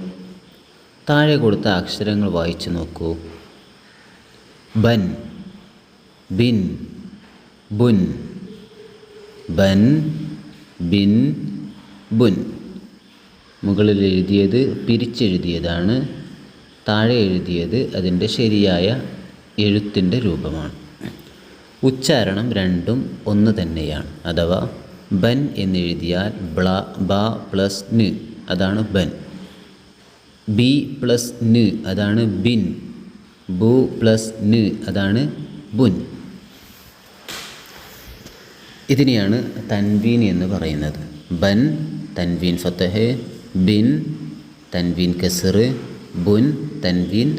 Speaker 2: താഴെ കൊടുത്ത അക്ഷരങ്ങൾ വായിച്ചു നോക്കൂ. ബൻ, ബിൻ, ബുൻ. ബൻ, ബിൻ, ബുൻ. മുകളിൽ എഴുതിയത് പിരിച്ചെഴുതിയതാണ്. താഴെ എഴുതിയത് അതിൻ്റെ ശരിയായ എഴുത്തിൻ്റെ രൂപമാണ്. ഉച്ചാരണം രണ്ടും ഒന്ന് തന്നെയാണ്. അഥവാ ബൻ എന്നെഴുതിയാൽ ബ പ്ലസ് ന്, അതാണ് ബൻ. ബി പ്ലസ് ന്, അതാണ് ബിൻ. ബു പ്ലസ് ന്, അതാണ് ബുൻ. ഇതിനെയാണ് തൻവീൻ എന്ന് പറയുന്നത്. ബൻ തൻവീൻ ഫതഹ്, ബിൻ തൻവീൻ കസ്ർ, ബുൻ തൻവീൻ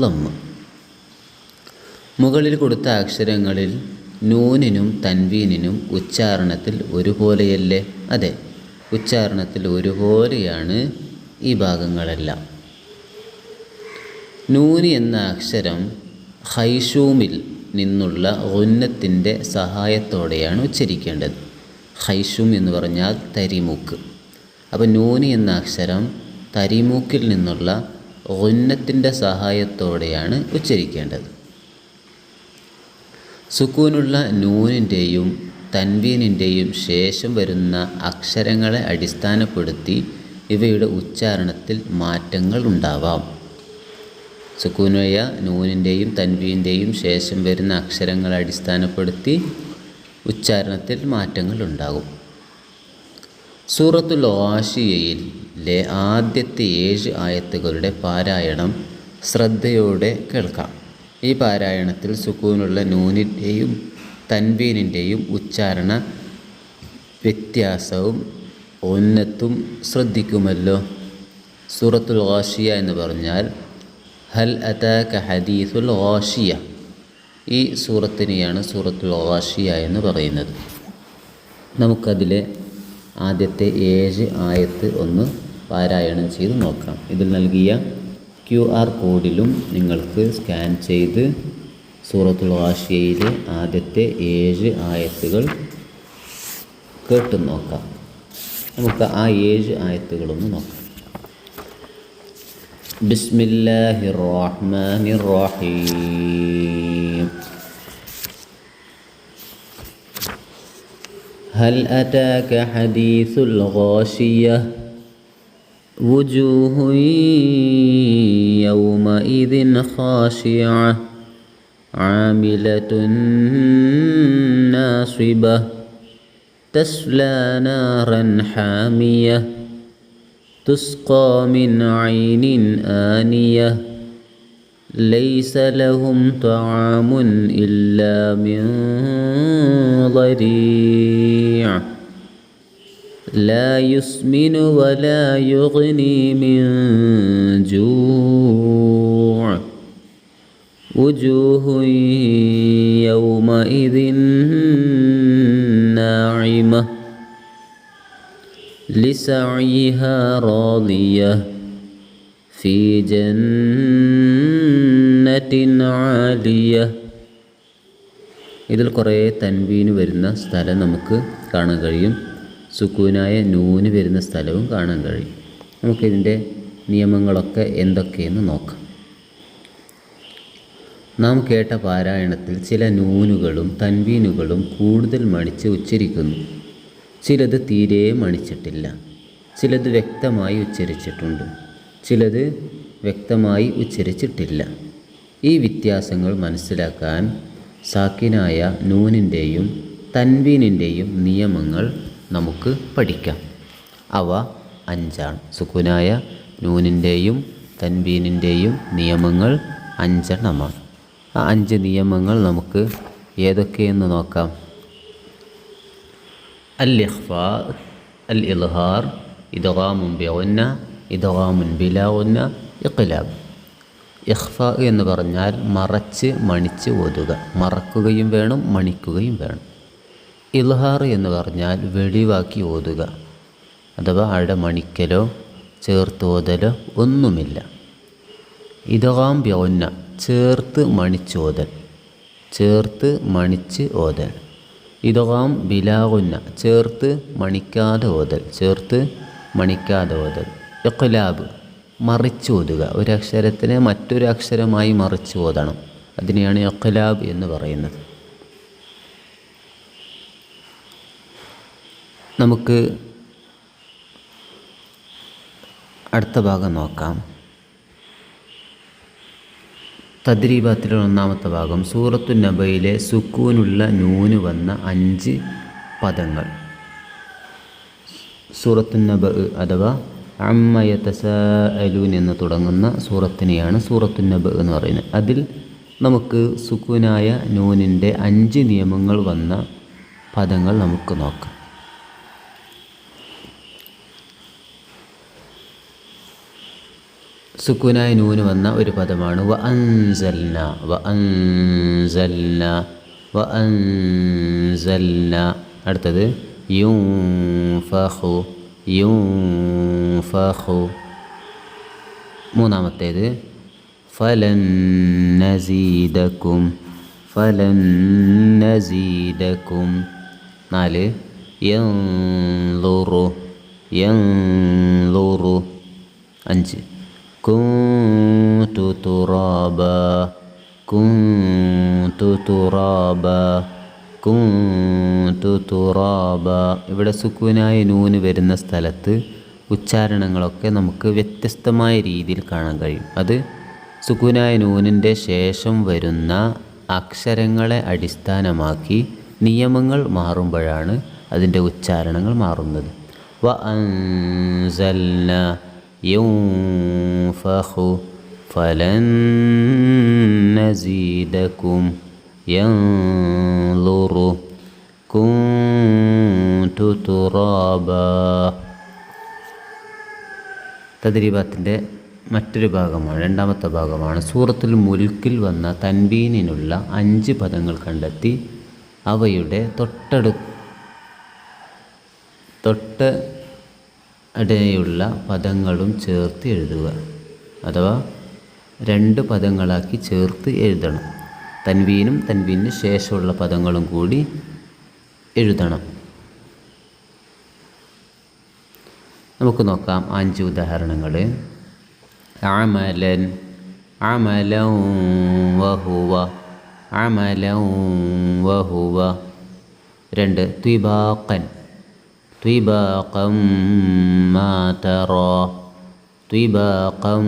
Speaker 2: ലമ്മ്. മുകളിൽ കൊടുത്ത അക്ഷരങ്ങളിൽ നൂനിനും തൻവീനിനും ഉച്ചാരണത്തിൽ ഒരുപോലെയല്ലേ? അതെ, ഉച്ചാരണത്തിൽ ഒരുപോലെയാണ് ഈ ഭാഗങ്ങളെല്ലാം. നൂന് എന്ന അക്ഷരം ഖൈശൂമിൽ നിന്നുള്ള ഗുന്നത്തിൻ്റെ സഹായത്തോടെയാണ് ഉച്ചരിക്കേണ്ടത്. ഖൈശൂം എന്ന് പറഞ്ഞാൽ തരിമൂക്ക്. അപ്പോൾ നൂന് എന്ന അക്ഷരം തരിമൂക്കിൽ നിന്നുള്ള ഗുന്നത്തിൻ്റെ സഹായത്തോടെയാണ് ഉച്ചരിക്കേണ്ടത്. സുക്കൂനുള്ള നൂനിൻ്റെയും തൻവീനിൻ്റെയും ശേഷം വരുന്ന അക്ഷരങ്ങളെ അടിസ്ഥാനപ്പെടുത്തി ഇവയുടെ ഉച്ചാരണത്തിൽ മാറ്റങ്ങൾ ഉണ്ടാവാം. സുക്കൂനായ നൂനിൻ്റെയും തൻവീൻ്റെയും ശേഷം വരുന്ന അക്ഷരങ്ങളെ അടിസ്ഥാനപ്പെടുത്തി ഉച്ചാരണത്തിൽ മാറ്റങ്ങൾ ഉണ്ടാകും. സൂറത്തുൽ ഗാശിയയിലെ ആദ്യത്തെ 7 ആയത്തുകളുടെ പാരായണം ശ്രദ്ധയോടെ കേൾക്കാം. ഈ പാരായണത്തിൽ സുക്കൂനുള്ള നൂനിൻ്റെയും തൻവീനിൻ്റെയും ഉച്ചാരണ വ്യത്യാസവും ഉന്നത്തും ശ്രദ്ധിക്കുമല്ലോ. സൂറത്തുൽ ഗാശിയ എന്ന് പറഞ്ഞാൽ ഹൽ അതാക ഹദീസുൽ ഗാശിയ. ഈ സൂറത്തിനെയാണ് സൂറത്തുൽ ഗാഷിയ എന്ന് പറയുന്നത്. നമുക്കതിലെ ആദ്യത്തെ 7 ആയത്ത് ഒന്ന് പാരായണം ചെയ്ത് നോക്കാം. ഇതിൽ നൽകിയ QR കോഡിലും നിങ്ങൾക്ക് സ്കാൻ ചെയ്ത് സൂറത്തുൽ ഗാഷിയയിലെ ആദ്യത്തെ 7 ആയത്തുകൾ കേട്ടു നോക്കാം. നമുക്ക് ആ 7 ആയത്തുകളൊന്ന് നോക്കാം. ബിസ്മില്ലാഹിർ റഹ്മാനിർ റഹീം. ഹൽ അതാക ഹദീസുൽ ഗാഷിയഹ വുജൂഹുൻ യൗമഇദിൻ ഖാശിഅഹ ആമിലത്തുൻ നാസിബഹ തസ്ലാ നാറൻ ഹാമിയഹ تسقى من عين آنية ليس لهم طعام إلا من ضريع لا يسمن ولا يغني من جوع وجوه يومئذ ناعمة لسعيها راضية في جنة عالية. ഇതിൽ കുറേ തൻവീന് വരുന്ന സ്ഥലം നമുക്ക് കാണാൻ കഴിയും. സുക്കൂനായ നൂന് വരുന്ന സ്ഥലവും കാണാൻ കഴിയും. നമുക്കിതിൻ്റെ നിയമങ്ങളൊക്കെ എന്തൊക്കെയെന്ന് നോക്കാം. നാം കേട്ട പാരായണത്തിൽ ചില നൂനുകളും തൻവീനുകളും കൂടുതൽ മണിച്ച് ഉച്ചരിക്കുന്നു. ചിലത് തീരെ മണിച്ചിട്ടില്ല. ചിലത് വ്യക്തമായി ഉച്ചരിച്ചിട്ടുണ്ട്. ചിലത് വ്യക്തമായി ഉച്ചരിച്ചിട്ടില്ല. ഈ വ്യത്യാസങ്ങൾ മനസ്സിലാക്കാൻ സാക്കിനായ നൂനിൻ്റെയും തൻവീനിൻ്റെയും നിയമങ്ങൾ നമുക്ക് പഠിക്കാം. അവ 5 സുക്കൂനായ നൂനിൻ്റെയും തൻവീനിൻ്റെയും നിയമങ്ങൾ 5 ആ 5 നിയമങ്ങൾ നമുക്ക് ഏതൊക്കെയെന്ന് നോക്കാം. അൽ-ഇഖ്ഫാ, അൽ-ഇദ്ഹാർ, ഇദ്ഗാമുൻ ബിഗുന്ന, ഇദ്ഗാമുൻ ബിലാ ഗുന്ന, ഇഖ്ലാബ്. ഇഖ്ഫാ എന്ന് പറഞ്ഞാൽ മറച്ച് മണിച്ച് ഓതുക. മറക്കുകയും വേണം, മണിക്കുകയും വേണം. ഇദ്ഹാർ എന്ന് പറഞ്ഞാൽ വെളിവാക്കി ഓതുക. അഥവാ അവിടെ മണിക്കലോ ചേർത്ത് ഓതലോ ഒന്നുമില്ല. ഇദ്ഗാം ബിഗുന്ന ചേർത്ത് മണിച്ചോതൽ, ചേർത്ത് മണിച്ച് ഓതൽ. ഇദ്ഗാം ബിലാ ഗുന്ന ചേർത്ത് മണിക്കാതെ ഓതൽ, ചേർത്ത് മണിക്കാതെ ഓതൽ. ഇഖ്ലാബ് മറിച്ച് ഓതുക. ഒരക്ഷരത്തിനെ മറ്റൊരു അക്ഷരമായി മറിച്ച് ഓതണം. അതിനെയാണ് ഇഖ്ലാബ് എന്ന് പറയുന്നത്. നമുക്ക് അടുത്ത ഭാഗം നോക്കാം. തദ്രീബാത്തിലെ 1-ാമത്തെ ഭാഗം സൂറത്തു നബയിലെ സുക്കൂനുള്ള നൂന് വന്ന 5 പദങ്ങൾ. സൂറത്തു നബ അഥവാ അമ്മ യതസാഅലൂൻ എന്ന് തുടങ്ങുന്ന സൂറത്തിനെയാണ് സൂറത്തു നബ എന്ന് പറയുന്നത്. അതിൽ നമുക്ക് സുക്കൂനായ നൂനിൻ്റെ 5 നിയമങ്ങൾ വന്ന പദങ്ങൾ നമുക്ക് നോക്കാം. സുക്കൂനായ നൂന് വന്ന ഒരു പദമാണ് വഅൻസൽന. വഅൻസൽന വഅൻസൽന. അടുത്തത് യുൻഫഖു. യുൻഫഖു. 3-ാമത്തേത് ഫലൻ നസീദകും. ഫലൻ നസീദകും. 4 യൻളുറു. യൻളുറു. 5 കുന്തു തുറാബ. കുന്തു തുറാബ. കുന്തു തുറാബ. ഇവിടെ സുക്കൂനായ നൂന് വരുന്ന സ്ഥലത്ത് ഉച്ചാരണങ്ങളൊക്കെ നമുക്ക് വ്യത്യസ്തമായ രീതിയിൽ കാണാൻ കഴിയും. അത് സുക്കൂനായ നൂനിൻ്റെ ശേഷം വരുന്ന അക്ഷരങ്ങളെ അടിസ്ഥാനമാക്കി നിയമങ്ങൾ മാറുമ്പോഴാണ് അതിൻ്റെ ഉച്ചാരണങ്ങൾ മാറുന്നത്. വഅൻസൽന യുൻഫഖു ഫലൻ നസീദകും യൻളുറു കുന്തു തുറാബ. തദ്രീബാത്തിൻ്റെ മറ്റൊരു ഭാഗമാണ്, രണ്ടാമത്തെ ഭാഗമാണ്. സൂറത്തുൽ മുൽക്കിൽ വന്ന തൻവീനിനുള്ള 5 പദങ്ങൾ കണ്ടെത്തി അവയുടെ തൊട്ടടുടെയുള്ള പദങ്ങളും ചേർത്ത് എഴുതുക. അഥവാ 2 പദങ്ങളാക്കി ചേർത്ത് എഴുതണം. തൻവീനും തൻവീനിന് ശേഷമുള്ള പദങ്ങളും കൂടി എഴുതണം. നമുക്ക് നോക്കാം 5 ഉദാഹരണങ്ങൾ. അമലൻ, അമലൻ വഹുവ, അമലൻ വഹുവ. 2 ത്വിബാഖൻ, ത്വിബാഖൻ മാ തറാ, ത്വിബാഖൻ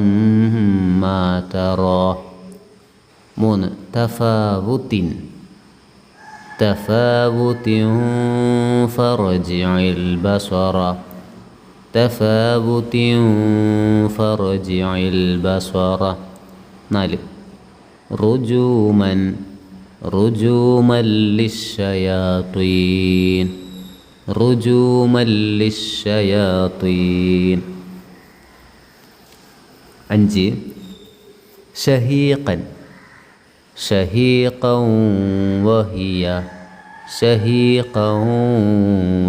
Speaker 2: മാ തറാ. 3 തഫാവുത്തിൻ, തഫാവുത്തിൻ ഫർജിഇൽ ബസറ, തഫാവുത്തിൻ ഫർജിഇൽ ബസറ. 4 റുജൂമൻ, റുജൂമൻ ലിശ്ശയാത്വീൻ, റുജൂമൻ ലിശ്ശയാത്വീൻ. 5 ഷഹീഖൻ, ഷഹീഖൻ വഹിയ, ഷഹീഖൻ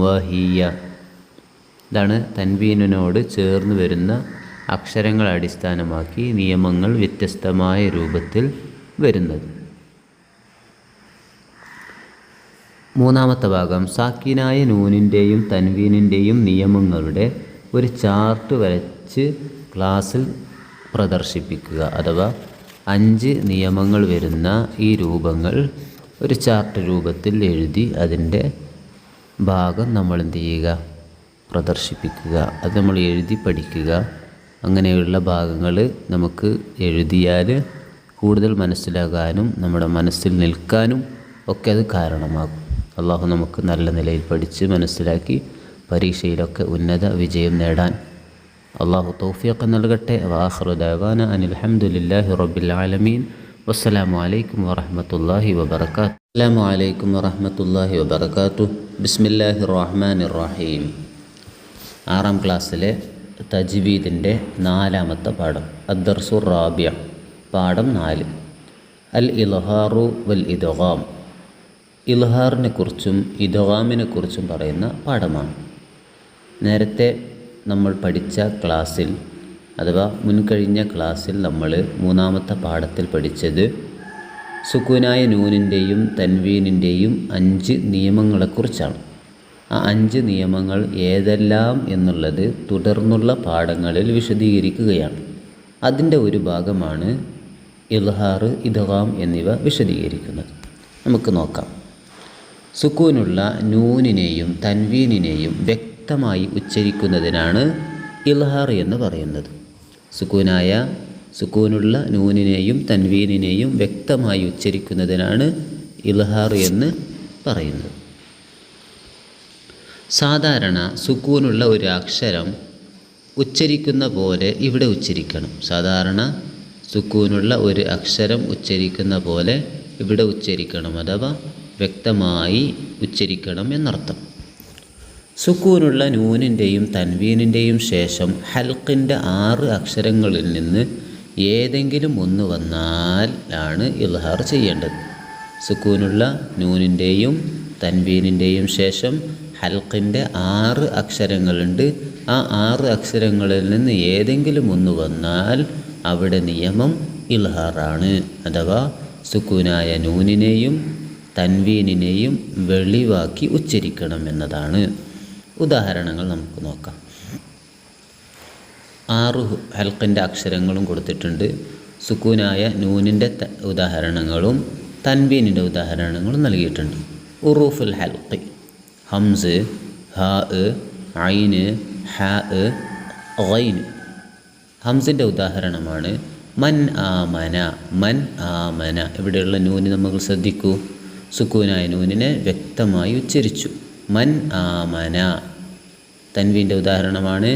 Speaker 2: വഹിയ. ഇതാണ് തൻവീനിനോട് ചേർന്ന് വരുന്ന അക്ഷരങ്ങൾ അടിസ്ഥാനമാക്കി നിയമങ്ങൾ വ്യത്യസ്തമായ രൂപത്തിൽ വരുന്നത്. മൂന്നാമത്തെ ഭാഗം സാക്കിനായ നൂനിൻ്റെയും തൻവീനിൻ്റെയും നിയമങ്ങളുടെ ഒരു ചാർട്ട് വരച്ച് ക്ലാസ്സിൽ പ്രദർശിപ്പിക്കുക. അഥവാ 5 നിയമങ്ങൾ വരുന്ന ഈ രൂപങ്ങൾ ഒരു ചാർട്ട് രൂപത്തിൽ എഴുതി അതിൻ്റെ ഭാഗം നമ്മൾ എന്ത് ചെയ്യുക, പ്രദർശിപ്പിക്കുക. അത് നമ്മൾ എഴുതി പഠിക്കുക. അങ്ങനെയുള്ള ഭാഗങ്ങൾ നമുക്ക് എഴുതിയാൽ കൂടുതൽ മനസ്സിലാകാനും നമ്മുടെ മനസ്സിൽ നിൽക്കാനും ഒക്കെ അത് കാരണമാകും. അള്ളാഹു നമുക്ക് നല്ല നിലയിൽ പഠിച്ച് മനസ്സിലാക്കി പരീക്ഷയിലൊക്കെ ഉന്നത വിജയം നേടാൻ അള്ളാഹു തൗഫീഖ് നൽകട്ടെ. വആഖിറു ദഅവാന അനിൽ ഹംദുലില്ലാഹി റബ്ബിൽ ആലമീൻ. വസ്സലാമു അലൈക്കും വറഹ്മത്തുള്ളാഹി വബറകാതുഹു. അസ്സലാമു അലൈക്കും വറഹ്മത്തുള്ളാഹി വബറകാതുഹു. ബിസ്മില്ലാഹിർ റഹ്മാനിർ റഹീം. 6ാം ക്ലാസ്സിലെ തജ്വീദിൻ്റെ 4ാമത്തെ പാഠം, അദ്ദർസുർ റാബിഅ, പാഠം 4, അൽ ഇൽഹാറു വൽ ഇദ്ഗാം. ഇൽഹാറിനെ കുറിച്ചും ഇദ്ഗാമിനെ കുറിച്ചും പറയുന്ന പാഠമാണ്. നേരത്തെ നമ്മൾ പഠിച്ച ക്ലാസ്സിൽ അഥവാ മുൻകഴിഞ്ഞ ക്ലാസ്സിൽ നമ്മൾ 3ാമത്തെ പാഠത്തിൽ പഠിച്ചത് സുക്കൂനായ നൂനിൻ്റെയും തൻവീനിൻ്റെയും 5 നിയമങ്ങളെക്കുറിച്ചാണ്. ആ 5 നിയമങ്ങൾ ഏതെല്ലാം എന്നുള്ളത് തുടർന്നുള്ള പാഠങ്ങളിൽ വിശദീകരിക്കുകയാണ്. അതിൻ്റെ ഒരു ഭാഗമാണ് ഇൽഹാർ, ഇദ്ഗാം എന്നിവ വിശദീകരിക്കുന്നത്. നമുക്ക് നോക്കാം. സുക്കൂനുള്ള നൂനിനെയും തൻവീനിനെയും വ്യക്തമായി ഉച്ചരിക്കുന്നതിനാണ് ഇൽഹാർ എന്ന് പറയുന്നത്. സുക്കൂനുള്ള നൂനിനെയും തൻവീനിനെയും വ്യക്തമായി ഉച്ചരിക്കുന്നതിനാണ് ഇൽഹാർ എന്ന് പറയുന്നത്. സാധാരണ സുക്കൂനുള്ള ഒരു അക്ഷരം ഉച്ചരിക്കുന്ന പോലെ ഇവിടെ ഉച്ചരിക്കണം. സാധാരണ സുക്കൂനുള്ള ഒരു അക്ഷരം ഉച്ചരിക്കുന്ന പോലെ ഇവിടെ ഉച്ചരിക്കണം, അഥവാ വ്യക്തമായി ഉച്ചരിക്കണം എന്നർത്ഥം. സുക്കൂനുള്ള നൂനിൻ്റെയും തൻവീനിൻ്റെയും ശേഷം ഹൽക്കിൻ്റെ 6 അക്ഷരങ്ങളിൽ നിന്ന് ഏതെങ്കിലും ഒന്ന് വന്നാൽ ആണ് ഇൽഹാർ ചെയ്യേണ്ടത്. സുക്കൂനുള്ള നൂനിൻ്റെയും തൻവീനിൻ്റെയും ശേഷം ഹൽക്കിൻ്റെ 6 അക്ഷരങ്ങളുണ്ട്. ആ 6 അക്ഷരങ്ങളിൽ നിന്ന് ഏതെങ്കിലും ഒന്ന് വന്നാൽ അവിടെ നിയമം ഇൽഹാറാണ്. അഥവാ സുക്കൂനായ നൂനിനെയും തൻവീനിനെയും വെളിവാക്കി ഉച്ചരിക്കണം എന്നതാണ്. ഉദാഹരണങ്ങൾ നമുക്ക് നോക്കാം. 6 ഹൽക്കിൻ്റെ അക്ഷരങ്ങളും കൊടുത്തിട്ടുണ്ട്. സുക്കൂനായ നൂനിൻ്റെ ഉദാഹരണങ്ങളും തൻവീനിൻ്റെ ഉദാഹരണങ്ങളും നൽകിയിട്ടുണ്ട്. ഉറൂഫുൽ ഹൽഖ്: ഹംസ്, ഹാ, ഐന്, ഹാ, ഗൈൻ. ഹംസിൻ്റെ ഉദാഹരണമാണ് മൻ ആമന, മൻ ആമന. ഇവിടെയുള്ള നൂന് നമ്മൾ ശ്രദ്ധിക്കൂ. സുക്കൂനായ നൂനിനെ വ്യക്തമായി ഉച്ചരിച്ചു. മൻ ആമന. തൻവീൻ്റെ ഉദാഹരണമാണ്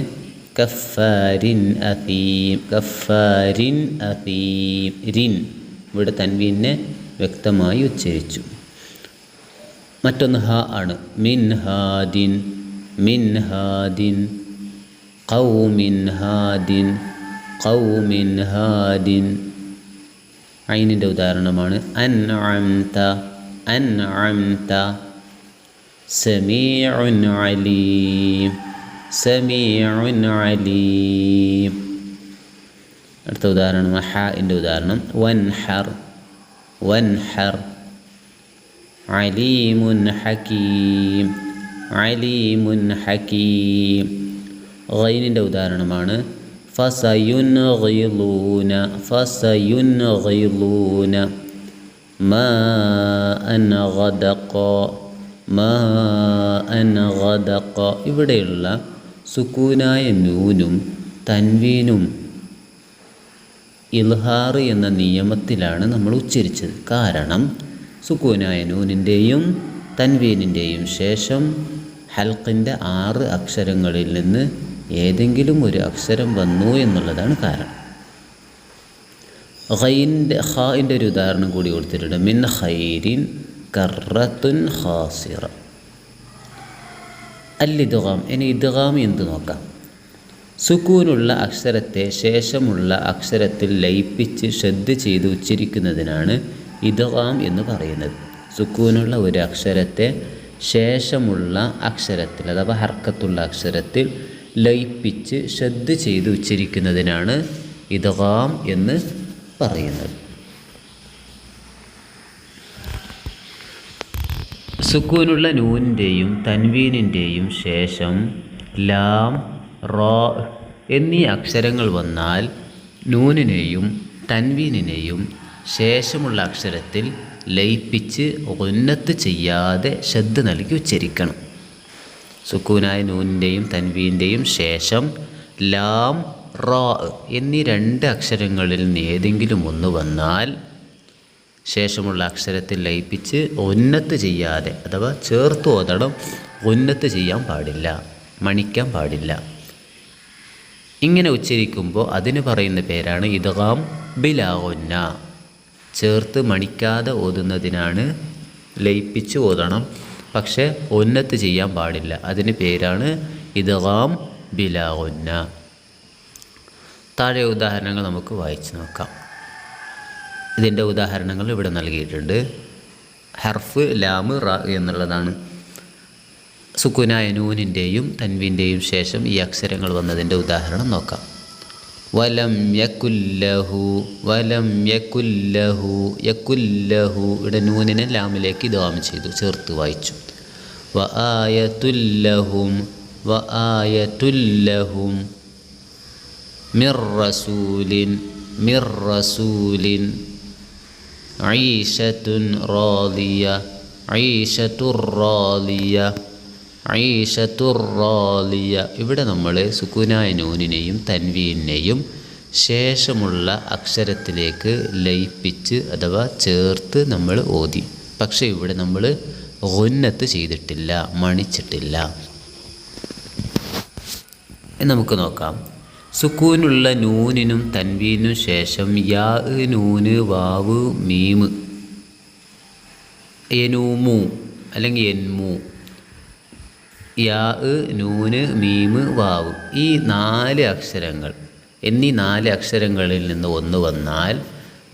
Speaker 2: കഫാരിൻ അസീം, കഫാരിൻ അസീം. റിൻ. ഇവിടെ തൻവീനെ വ്യക്തമായി ഉച്ചരിച്ചു. മറ്റൊന്ന് ഹ ആണ്. മിൻ ഹാദിൻ, മിൻ ഹാദിൻ. ഖൗമിൻ ഹാദിൻ, ഖൗമിൻ ഹാദിൻ. ഐനിൻ്റെ ഉദാഹരണമാണ് അൻഅംത, അൻഅംത. സമീഉൻ അലീം, സമീഉൻ അലീം. അടുത്ത ഉദാഹരണം ഹാഇൻ്റെ ഉദാഹരണം വൻഹർ, വൻഹർ. അലീമുൻ ഹകീം, അലീമുൻ ഹകീം. ഗൈനിൻ്റെ ഉദാഹരണമാണ് ഫസയുൻഗിളൂന, ഫസയുൻഗിളൂന. മാഅൻ ഗദഖ, മാഅൻ ഗദഖ. ഇവിടെയുള്ള സുക്കൂനായ നൂനും തൻവീനും ഇൽഹാർ എന്ന നിയമത്തിലാണ് നമ്മൾ ഉച്ചരിച്ചത്. കാരണം സുക്കൂനായ നൂനിൻ്റെയും തൻവീനിൻ്റെയും ശേഷം ഹൽക്കിൻ്റെ 6 അക്ഷരങ്ങളിൽ നിന്ന് ഏതെങ്കിലും ഒരു അക്ഷരം വന്നു എന്നുള്ളതാണ് കാരണം. ഖാഇൻ്റെ ഒരു ഉദാഹരണം കൂടി കൊടുത്തിട്ടുണ്ട്. മിൻ ഖൈരിൻ കറത്തുൻ ഖാസിറ. അൽ-ഇദ്ഗാം. ഇനി ഇദ്ഗാം എന്ത് നോക്കാം. സുക്കൂനുള്ള അക്ഷരത്തെ ശേഷമുള്ള അക്ഷരത്തിൽ ലയിപ്പിച്ച് ഷദ് ചെയ്ത് ഉച്ചരിക്കുന്നതിനാണ് ഇദ്ഗാം എന്ന് പറയുന്നത്. സുക്കൂനുള്ള ഒരു അക്ഷരത്തെ ശേഷമുള്ള അക്ഷരത്തിൽ അഥവാ ഹർക്കത്തുള്ള അക്ഷരത്തിൽ ലയിപ്പിച്ച് ഷദ് ചെയ്ത് ഉച്ചരിക്കുന്നതിനാണ് ഇദ്ഗാം എന്ന് പറയുന്നത്. സുക്കൂനുള്ള നൂനിൻ്റെയും തൻവീനിൻ്റെയും ശേഷം ലാം, റോ എന്നീ അക്ഷരങ്ങൾ വന്നാൽ നൂനിനെയും തൻവീനിനെയും ശേഷമുള്ള അക്ഷരത്തിൽ ലയിപ്പിച്ച് ഉന്നത്ത് ചെയ്യാതെ ഷദ് നൽകി ഉച്ചരിക്കണം. സുക്കൂനായ നൂനിൻ്റെയും തൻവീൻ്റെയും ശേഷം ലാം, റോ എന്നീ 2 അക്ഷരങ്ങളിൽ നിന്ന് ഏതെങ്കിലും ഒന്ന് വന്നാൽ ശേഷമുള്ള അക്ഷരത്തിൽ ലയിപ്പിച്ച് ഉന്നത്ത് ചെയ്യാതെ അഥവാ ചേർത്ത് ഓതണം. ഉന്നത്ത് ചെയ്യാൻ പാടില്ല, മണിക്കാൻ പാടില്ല. ഇങ്ങനെ ഉച്ചരിക്കുമ്പോൾ അതിന് പറയുന്ന പേരാണ് ഇദ്ഗാം ബിലാ ഗുന്ന. ചേർത്ത് മണിക്കാതെ ഓതുന്നതിനാണ് ലയിപ്പിച്ച് ഓതണം, പക്ഷേ ഉന്നത്ത് ചെയ്യാൻ പാടില്ല. അതിന് പേരാണ് ഇദ്ഗാം ബിലാ ഗുന്ന. താഴെ ഉദാഹരണങ്ങൾ നമുക്ക് വായിച്ച് നോക്കാം. ഇതിൻ്റെ ഉദാഹരണങ്ങൾ ഇവിടെ നൽകിയിട്ടുണ്ട്. ഹർഫ് ലാം, റ എന്നുള്ളതാണ്. സുക്കൂനായ നൂനിൻ്റെയും തൻവീൻ്റെയും ശേഷം ഈ അക്ഷരങ്ങൾ വന്നതിൻ്റെ ഉദാഹരണം നോക്കാം. വലം യകുല്ലഹു, വലം യകുല്ലഹു, യകുല്ലഹു. ഇവിടെ നൂനിനെ ലാമിലേക്ക് ഇദ്ഗാം ചെയ്തു, ചേർത്ത് വായിച്ചു. വ ആയതുല്ലഹും, വ ആയതുല്ലഹും. മിർ റസൂലിൻ, മിർ റസൂലിൻ. ഐഷത്തുൻ റാദിയ, ഐഷത്തുർ റാദിയ, ഐഷത്തുർ റാദിയ. ഇവിടെ നമ്മൾ സുക്കൂനായ നൂനിനെയും തൻവീനെയും ശേഷമുള്ള അക്ഷരത്തിലേക്ക് ലയിപ്പിച്ച് അഥവാ ചേർത്ത് നമ്മൾ ഓതി. പക്ഷേ ഇവിടെ നമ്മൾ ഗുന്നത്ത് ചെയ്തിട്ടില്ല, മണിച്ചിട്ടില്ല. നമുക്ക് നോക്കാം. സുക്കൂനുള്ള നൂനിനും തൻവീനും ശേഷം യാ, നൂന്, വാവ്, മീമ്, എനൂമു അല്ലെങ്കിൽ എൻമു. യാ, നൂന്, മീമ്, വാവ് ഈ 4 അക്ഷരങ്ങൾ എന്നീ 4 അക്ഷരങ്ങളിൽ നിന്ന് ഒന്ന് വന്നാൽ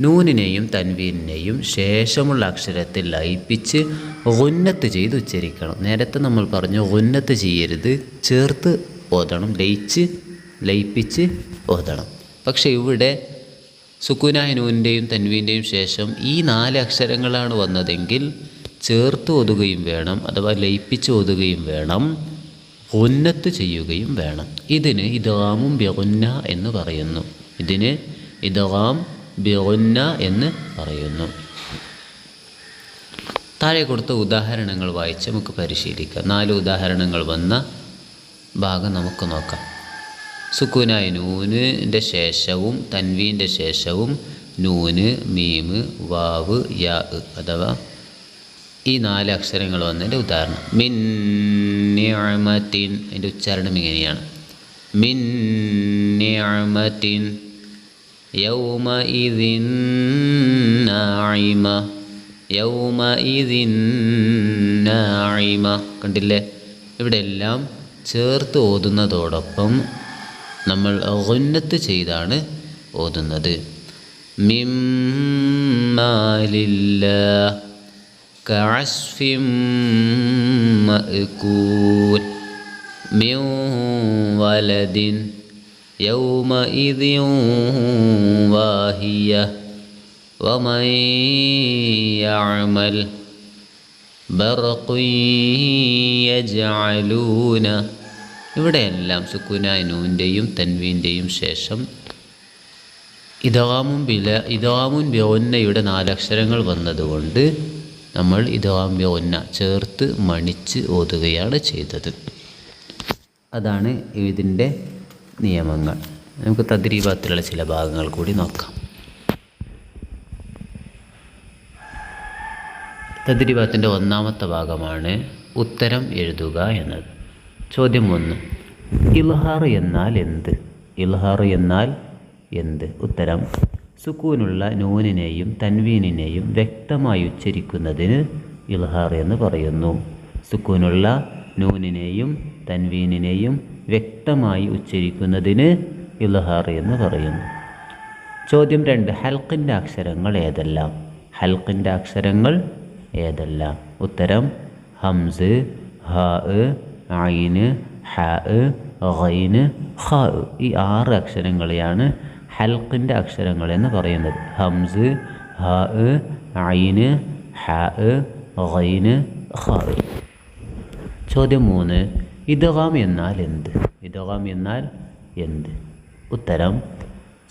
Speaker 2: നൂനിനെയും തൻവീനെയും ശേഷമുള്ള അക്ഷരത്തിൽ ലയിപ്പിച്ച് ഗുന്നത്ത് ചെയ്ത് ഉച്ചരിക്കണം. നേരത്തെ നമ്മൾ പറഞ്ഞു ഗുന്നത്ത് ചെയ്യരുത്, ചേർത്ത് ഓതണം, ലയിപ്പിച്ച് ഓതണം. പക്ഷേ ഇവിടെ സുക്കൂനായ നൂനിൻ്റെയും തൻവീൻ്റെയും ശേഷം ഈ 4 അക്ഷരങ്ങളാണ് വന്നതെങ്കിൽ ചേർത്ത് ഓതുകയും വേണം, അഥവാ ലയിപ്പിച്ച് ഓതുകയും വേണം, ഗുന്നത്ത് ചെയ്യുകയും വേണം. ഇതിന് ഇദ്ഗാമും ബിഗുന്ന എന്ന് പറയുന്നു. ഇതിന് ഇദ്ഗാം ബിഗുന്ന എന്ന് പറയുന്നു. താഴെ കൊടുത്ത ഉദാഹരണങ്ങൾ വായിച്ച് നമുക്ക് പരിശീലിക്കാം. 4 ഉദാഹരണങ്ങൾ വന്ന ഭാഗം നമുക്ക് നോക്കാം. സുക്കൂനായ നൂനിൻ്റെ ശേഷവും തൻവീൻ്റെ ശേഷവും നൂന്, മീമ്, വാവ്, യാ അഥവാ ഈ 4 അക്ഷരങ്ങൾ വന്നതിൻ്റെ ഉദാഹരണം. മിൻ നിഅമത്തിൻ. അതിൻ്റെ ഉച്ചാരണം ഇങ്ങനെയാണ്. മിൻ നിഅമത്തിൻ യൗമഇദിൻ നാഇമ, യൗമഇദിൻ നാഇമ. കണ്ടില്ലേ? ഇവിടെ എല്ലാം ചേർത്ത് ഓതുന്നതോടൊപ്പം നമ്മൾ ഗുന്നത്ത് ചെയ്താണ് ഓതുന്നത്. മിമ്മാലില്ലാഹ് കഅസ്ഫിൻ മഅകൂൽ മിൻ വലദിൻ യൗമഇദിൻ വാഹിയ വമൻ യഅമൽ ബർഖൻ യജ്അലൂന. ഇവിടെയെല്ലാം സുക്കൂനായ നൂൻ്റെയും തൻവീൻ്റെയും ശേഷം ഇദ്ഗാമുൻ ബിഗുന്നയുടെ 4 അക്ഷരങ്ങൾ വന്നതുകൊണ്ട് നമ്മൾ ഇദ്ഗാം ബിഗുന്ന ചേർത്ത് മണിച്ച് ഓതുകയാണ് ചെയ്തത്. അതാണ് ഇതിൻ്റെ നിയമങ്ങൾ. നമുക്ക് തദ്രീബാത്തിലുള്ള ചില ഭാഗങ്ങൾ കൂടി നോക്കാം. തദ്രീബാത്തിൻ്റെ 1ാമത്തെ ഭാഗമാണ് ഉത്തരം എഴുതുക എന്നത്. ചോദ്യം 1. ഇൽഹാർ എന്നാൽ എന്ത്? ഇൽഹാർ എന്നാൽ എന്ത്? ഉത്തരം: സുക്കൂനുള്ള നൂനിനെയും തൻവീനിനെയും വ്യക്തമായി ഉച്ചരിക്കുന്നതിന് ഇൽഹാർ എന്ന് പറയുന്നു. സുക്കൂനുള്ള നൂനിനെയും തൻവീനിനെയും വ്യക്തമായി ഉച്ചരിക്കുന്നതിന് ഇൽഹാർ എന്ന് പറയുന്നു. ചോദ്യം 2. ഹൽക്കിൻ്റെ അക്ഷരങ്ങൾ ഏതെല്ലാം? ഹൽക്കിൻ്റെ അക്ഷരങ്ങൾ ഏതെല്ലാം? ഉത്തരം: ഹംസ്, ഹാ, ഐന്, ഹാ, ഗൈന്, ഖാ. ഈ 6 അക്ഷരങ്ങളെയാണ് ഹൽക്കിൻ്റെ അക്ഷരങ്ങൾ എന്ന് പറയുന്നത്. ഹംസ്, ഹാ, ഐന്, ഹാ, ഗൈന്, ഖാ. ചോദ്യം 3. ഇദ്ഗാം എന്നാൽ എന്ത്? ഇദ്ഗാം എന്നാൽ എന്ത്? ഉത്തരം: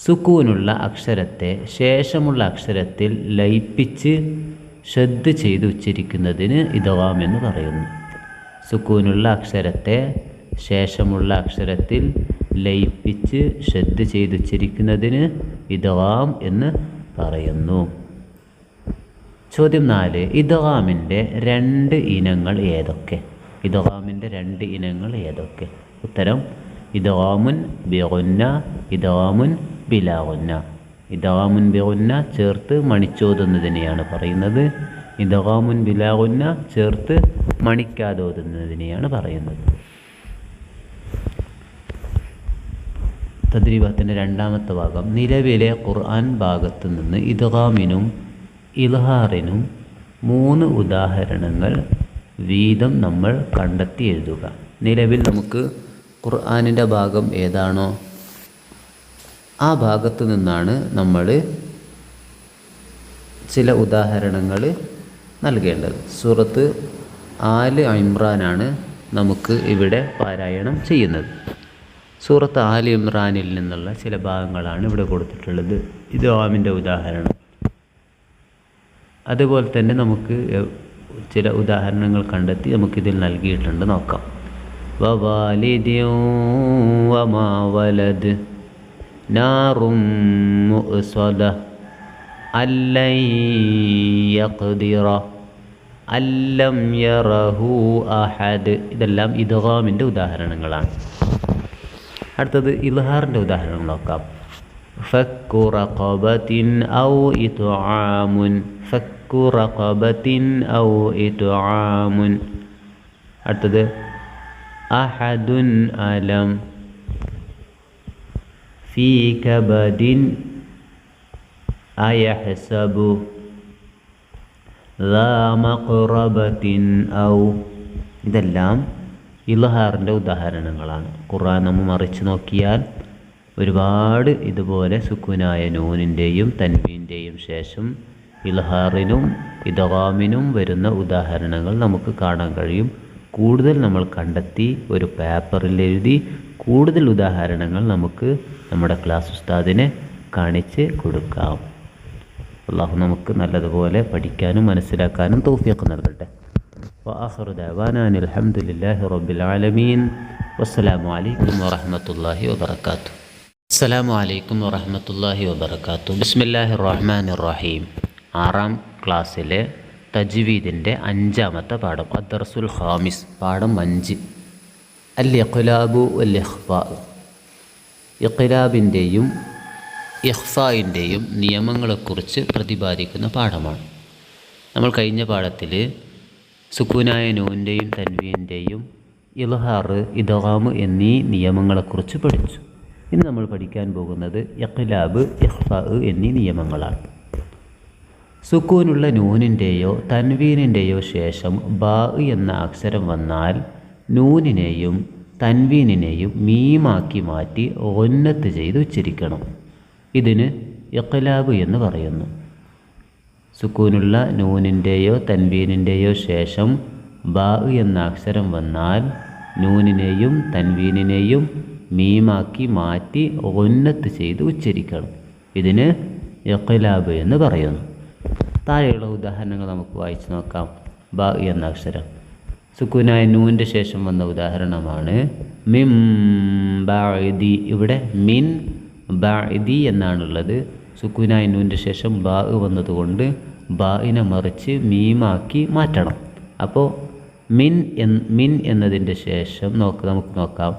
Speaker 2: സുക്കൂനുള്ള അക്ഷരത്തെ ശേഷമുള്ള അക്ഷരത്തിൽ ലയിപ്പിച്ച് ശ്രദ്ധ ചെയ്ത് ഉച്ചരിക്കുന്നതിന് ഇദ്ഗാം എന്ന് പറയുന്നു. സുക്കൂനുള്ള അക്ഷരത്തെ ശേഷമുള്ള അക്ഷരത്തിൽ ലയിപ്പിച്ച് ശ്രദ്ധ ചെയ്ത് ഉച്ചരിക്കുന്നതിന് ഇദ്ഗാം എന്ന് പറയുന്നു. ചോദ്യം 4. ഇദ്ഗാമിൻ്റെ 2 ഇനങ്ങൾ ഏതൊക്കെ? ഇദ്ഗാമിൻ്റെ 2 ഇനങ്ങൾ ഏതൊക്കെ? ഉത്തരം: ഇദ്ഗാമുൻ ബിഗുന്ന, ഇദ്ഗാമുൻ ബിലാ ഗുന്ന. ഇദ്ഗാമുൻ ബിഗുന്ന ചേർത്ത് മണിച്ചോതുന്നതിനെയാണ് പറയുന്നത്. ഇദ്ഗാമുൻ ബിലാ ഗുന്ന ചേർത്ത് മണിക്കാതെ ഓതുന്നതിനെയാണ് പറയുന്നത്. തദ്രീബാത്തിൻ്റെ 2ാമത്തെ ഭാഗം. നിലവിലെ ഖുർആൻ ഭാഗത്ത് നിന്ന് ഇദ്ഗാമിനും ഇൽഹാറിനും 3 ഉദാഹരണങ്ങൾ വീതം നമ്മൾ കണ്ടെത്തി എഴുതുക. നിലവിൽ നമുക്ക് ഖുർആനിൻ്റെ ഭാഗം ഏതാണോ ആ ഭാഗത്ത് നിന്നാണ് നമ്മൾ ചില ഉദാഹരണങ്ങൾ നൽകേണ്ടത്. സൂറത്ത് ആല് ഇമ്രാനാണ് നമുക്ക് ഇവിടെ പാരായണം ചെയ്യുന്നത്. സൂറത്ത് ആല് ഇമ്രാനിൽ നിന്നുള്ള ചില ഭാഗങ്ങളാണ് ഇവിടെ കൊടുത്തിട്ടുള്ളത്. ഇദ്ഗാമിൻ്റെ ഉദാഹരണം. അതുപോലെ തന്നെ നമുക്ക് ചില ഉദാഹരണങ്ങൾ കണ്ടെത്തി നമുക്കിതിൽ നൽകിയിട്ടുണ്ട്, നോക്കാം. വവാലിദിൻ വമാ വലദ് നാറും മുഅ്സദ അല്ലൻ യഖ്ദിറ അല്ലം യറഹു അഹദ്. ഇതെല്ലാം ഇദ്ഗാമിൻ്റെ ഉദാഹരണങ്ങളാണ്. അടുത്തത് ഇൽഹാറിൻ്റെ ഉദാഹരണം നോക്കാം. ഫക്കു റഖബത്തിൻ ഔ ഇത്ആമുൻ. ഫക്കു റഖബത്തിൻ ഔ ഇത്ആമുൻ. അടുത്തത് അഹദുൻ അലം ഫീ കബദിൻ അയഹ്സബു ലാ മഖ്റബത്തിൻ ഔ. ഇതെല്ലാം ഇൽഹാറിൻ്റെ ഉദാഹരണങ്ങളാണ്. ഖുർആൻ നമ്മൾ മറിച്ച് നോക്കിയാൽ ഒരുപാട് ഇതുപോലെ സുക്കൂനായ നൂനിൻ്റെയും തൻവീൻ്റെയും ശേഷം ഇൽഹാറിനും ഇദ്ഗാമിനും വരുന്ന ഉദാഹരണങ്ങൾ നമുക്ക് കാണാൻ കഴിയും. കൂടുതൽ നമ്മൾ കണ്ടെത്തി ഒരു പേപ്പറിൽ എഴുതി കൂടുതൽ ഉദാഹരണങ്ങൾ നമുക്ക് നമ്മുടെ ക്ലാസ് ഉസ്താദിനെ കാണിച്ച് കൊടുക്കാം. അല്ലാഹു നമുക്ക് നല്ലതുപോലെ പഠിക്കാനും മനസ്സിലാക്കാനും തൗഫീഖ് നൽകട്ടെ. വആഖിറു ദഅവാനാ അൽഹംദുലില്ലാഹി റബ്ബിൽ ആലമീൻ. വസ്സലാമു അലൈക്കും വറഹ്മത്തുള്ളാഹി വബറകാതുഹു. അസ്സലാമു അലൈക്കും വറഹ്മത്തുള്ളാഹി വബറകാതുഹു. ബിസ്മില്ലാഹിർ റഹ്മാനിർ റഹീം. 6ാം ക്ലാസ്സിലെ തജ്വീദിൻ്റെ 5ാമത്തെ പാഠം, അദ്ദർസുൽ ഖാമിസ്, പാഠം 5, അൽ ഇഖ്ലാബു വൽ ഇഖ്ഫാ. ഇഖ്ലാബിൻ്റെയും ഇഖ്ഫായിൻ്റെയും നിയമങ്ങളെക്കുറിച്ച് പ്രതിപാദിക്കുന്ന പാഠമാണ്. നമ്മൾ കഴിഞ്ഞ പാഠത്തിൽ സുക്കൂനായ നൂൻ്റെയും തൻവീൻ്റെയും ഇൽഹാർ, ഇദ്ഗാം എന്നീ നിയമങ്ങളെക്കുറിച്ച് പഠിച്ചു. ഇന്ന് നമ്മൾ പഠിക്കാൻ പോകുന്നത് ഇഖ്ലാബ്, ഇഖ്ഫാ എന്നീ നിയമങ്ങളാണ്. സുക്കൂനുള്ള നൂനിൻ്റെയോ തൻവീനിൻ്റെയോ ശേഷം ബാ എന്ന അക്ഷരം വന്നാൽ നൂനിനെയും തൻവീനിനെയും മീമാക്കി മാറ്റി ഗുന്നത്ത് ചെയ്ത് ഉച്ചരിക്കണം. ഇതിന് ഇഖ്ലാബ് എന്ന് പറയുന്നു. സുക്കൂനുള്ള നൂനിൻ്റെയോ തൻവീനിൻ്റെയോ ശേഷം ബാ എന്ന അക്ഷരം വന്നാൽ നൂനിനെയും തൻവീനിനെയും മീമാക്കി മാറ്റി ഗുന്നത്ത് ചെയ്ത് ഉച്ചരിക്കണം. ഇതിന് ഇഖ്ലാബ് എന്ന് പറയുന്നു. താഴെയുള്ള ഉദാഹരണങ്ങൾ നമുക്ക് വായിച്ചു നോക്കാം. ബാ എന്ന അക്ഷരം സുക്കൂനായ നൂനിൻ്റെ ശേഷം വന്ന ഉദാഹരണമാണ് മിൻ ബഅദി. ഇവിടെ മിൻ ബഅദി എന്നാണുള്ളത്. സുക്കൂനായ നൂനിൻ്റെ ശേഷം ബാ വന്നതുകൊണ്ട് ബാഇനെ മറിച്ച് മീമാക്കി മാറ്റണം. അപ്പോൾ മിൻ എന്നതിൻ്റെ ശേഷം നമുക്ക് നോക്കാം.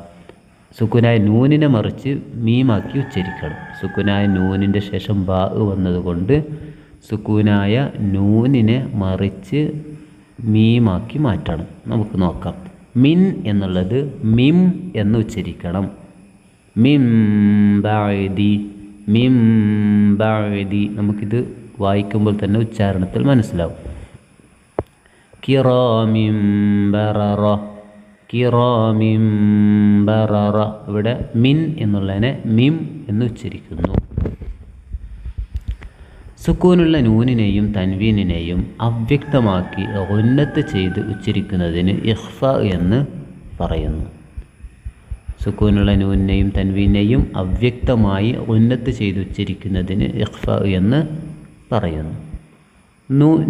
Speaker 2: സുക്കൂനായ നൂനിനെ മറിച്ച് മീമാക്കി ഉച്ചരിക്കണം. സുക്കൂനായ നൂനിൻ്റെ ശേഷം ബാ വന്നതുകൊണ്ട് സുക്കൂനായ നൂനിനെ മറിച്ച് മീമാക്കി മാറ്റണം. നമുക്ക് നോക്കാം. മിൻ എന്നുള്ളത് മിം എന്ന് ഉച്ചരിക്കണം. മിം ബഅദി, മിം ബഅദി. നമുക്കിത് വായിക്കുമ്പോൾ തന്നെ ഉച്ചാരണത്തിൽ മനസ്സിലാവും. കിറാമിൻ ബററ, കിറാമിൻ ബററ. ഇവിടെ മിൻ എന്നുള്ളതിനെ മിം എന്ന് ഉച്ചരിക്കുന്നു. സുക്കൂനുള്ള നൂനിനെയും തൻവീനിനെയും അവ്യക്തമാക്കി ഗുന്നത്ത് ചെയ്ത് ഉച്ചരിക്കുന്നതിന് ഇഖ്ഫാ എന്ന് പറയുന്നു. സുക്കൂനുള്ള നൂനിനെയും തൻവീനെയും അവ്യക്തമായി ഗുന്നത്ത് ചെയ്ത് ഉച്ചരിക്കുന്നതിന് ഇഖ്ഫാ എന്ന് പറയുന്നു.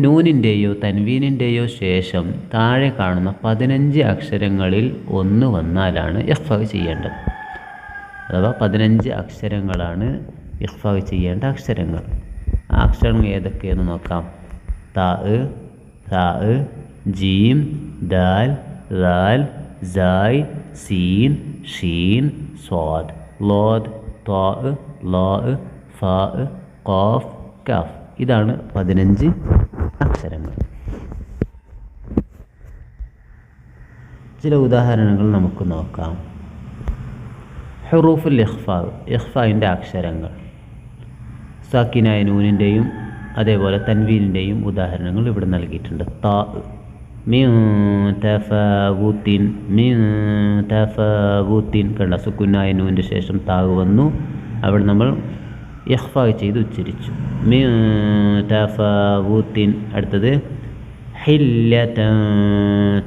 Speaker 2: നൂനിൻ്റെയോ തൻവീനിൻ്റെയോ ശേഷം താഴെ കാണുന്ന 15 അക്ഷരങ്ങളിൽ ഒന്ന് വന്നാലാണ് ഇഖ്ഫാ ചെയ്യേണ്ടത്. അഥവാ 15 അക്ഷരങ്ങളാണ് ഇഖ്ഫാ ചെയ്യേണ്ട അക്ഷരങ്ങൾ. ആ അക്ഷരങ്ങൾ ഏതൊക്കെയെന്ന് നോക്കാം. താ, സാ, ജീം, ദാൽ, ദാൽ, സായ്, സീൻ, ഷീൻ, സ്വാദ്, ലോദ്, ത്വാ, ലാ, ഫാ, ഖാഫ്, കാഫ്. ഇതാണ് 15 അക്ഷരങ്ങൾ. ചില ഉദാഹരണങ്ങൾ നമുക്ക് നോക്കാം. ഹുറൂഫുൽ ഇഖ്ഫാ, ഇഖ്ഫായിൻ്റെ അക്ഷരങ്ങൾ. സാക്കിനായ നൂനിൻ്റെയും അതേപോലെ തൻവീനിൻ്റെയും ഉദാഹരണങ്ങൾ ഇവിടെ നൽകിയിട്ടുണ്ട്. താ, മിൻ തഫാവുത്തിൻ, മിൻ തഫാവുത്തിൻ. കണ്ട, സുക്കൂനായ നൂനിൻ്റെ ശേഷം താഗ് വന്നു. അവിടെ നമ്മൾ ഇഖ്ഫാ ചെയ്ത് ഉച്ചരിച്ചു. മിൻ തഫാവുത്തിൻ. അടുത്തത് ഹില്ലതൻ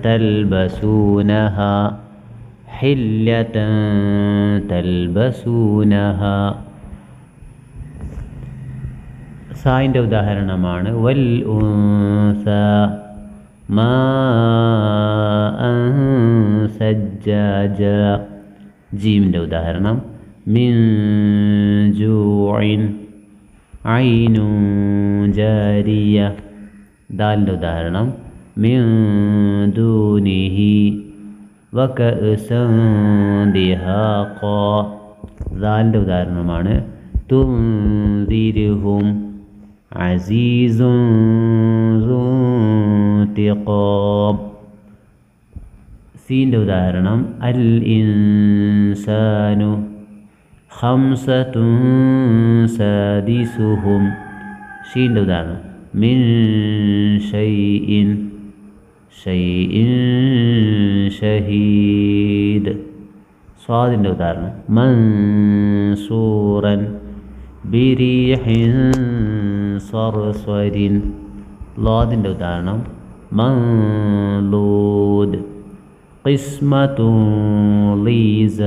Speaker 2: തൽബസൂനഹ, ഹില്ലതൻ തൽബസൂനഹ. സായിൻ്റെ ഉദാഹരണമാണ് വൽ ഉൻസ മാഅൻ സജ്ജാജ. ജീമിൻ്റെ ഉദാഹരണം മിൻ ജൂഇൻ ഐനുൻ ജാരിയ. ദാലിൻ്റെ ഉദാഹരണം മിൻ ദൂനിഹി വകഅസൻ ദിഹാഖ. ദാലിൻ്റെ ഉദാഹരണമാണ് തുൻദിർഹും അസീസുൻ ദുൻതിഖാം. സീൻ്റെ ഉദാഹരണം അൽ ഇൻസാനു ഖംസതുൻ സാദിസുഹും. ഷീൻ്റെ ഉദാഹരണം മിൻ ഷൈഇൻ ഷൈഇൻ ഷഹീദ്. സ്വാദിൻ്റെ ഉദാഹരണം മൻസൂറൻ ബിരീഹിൻ സർസ്വരിൻ. ലോദിൻ്റെ ഉദാഹരണം മൻലൂദ് ഖിസ്മതുൻ ലീസ.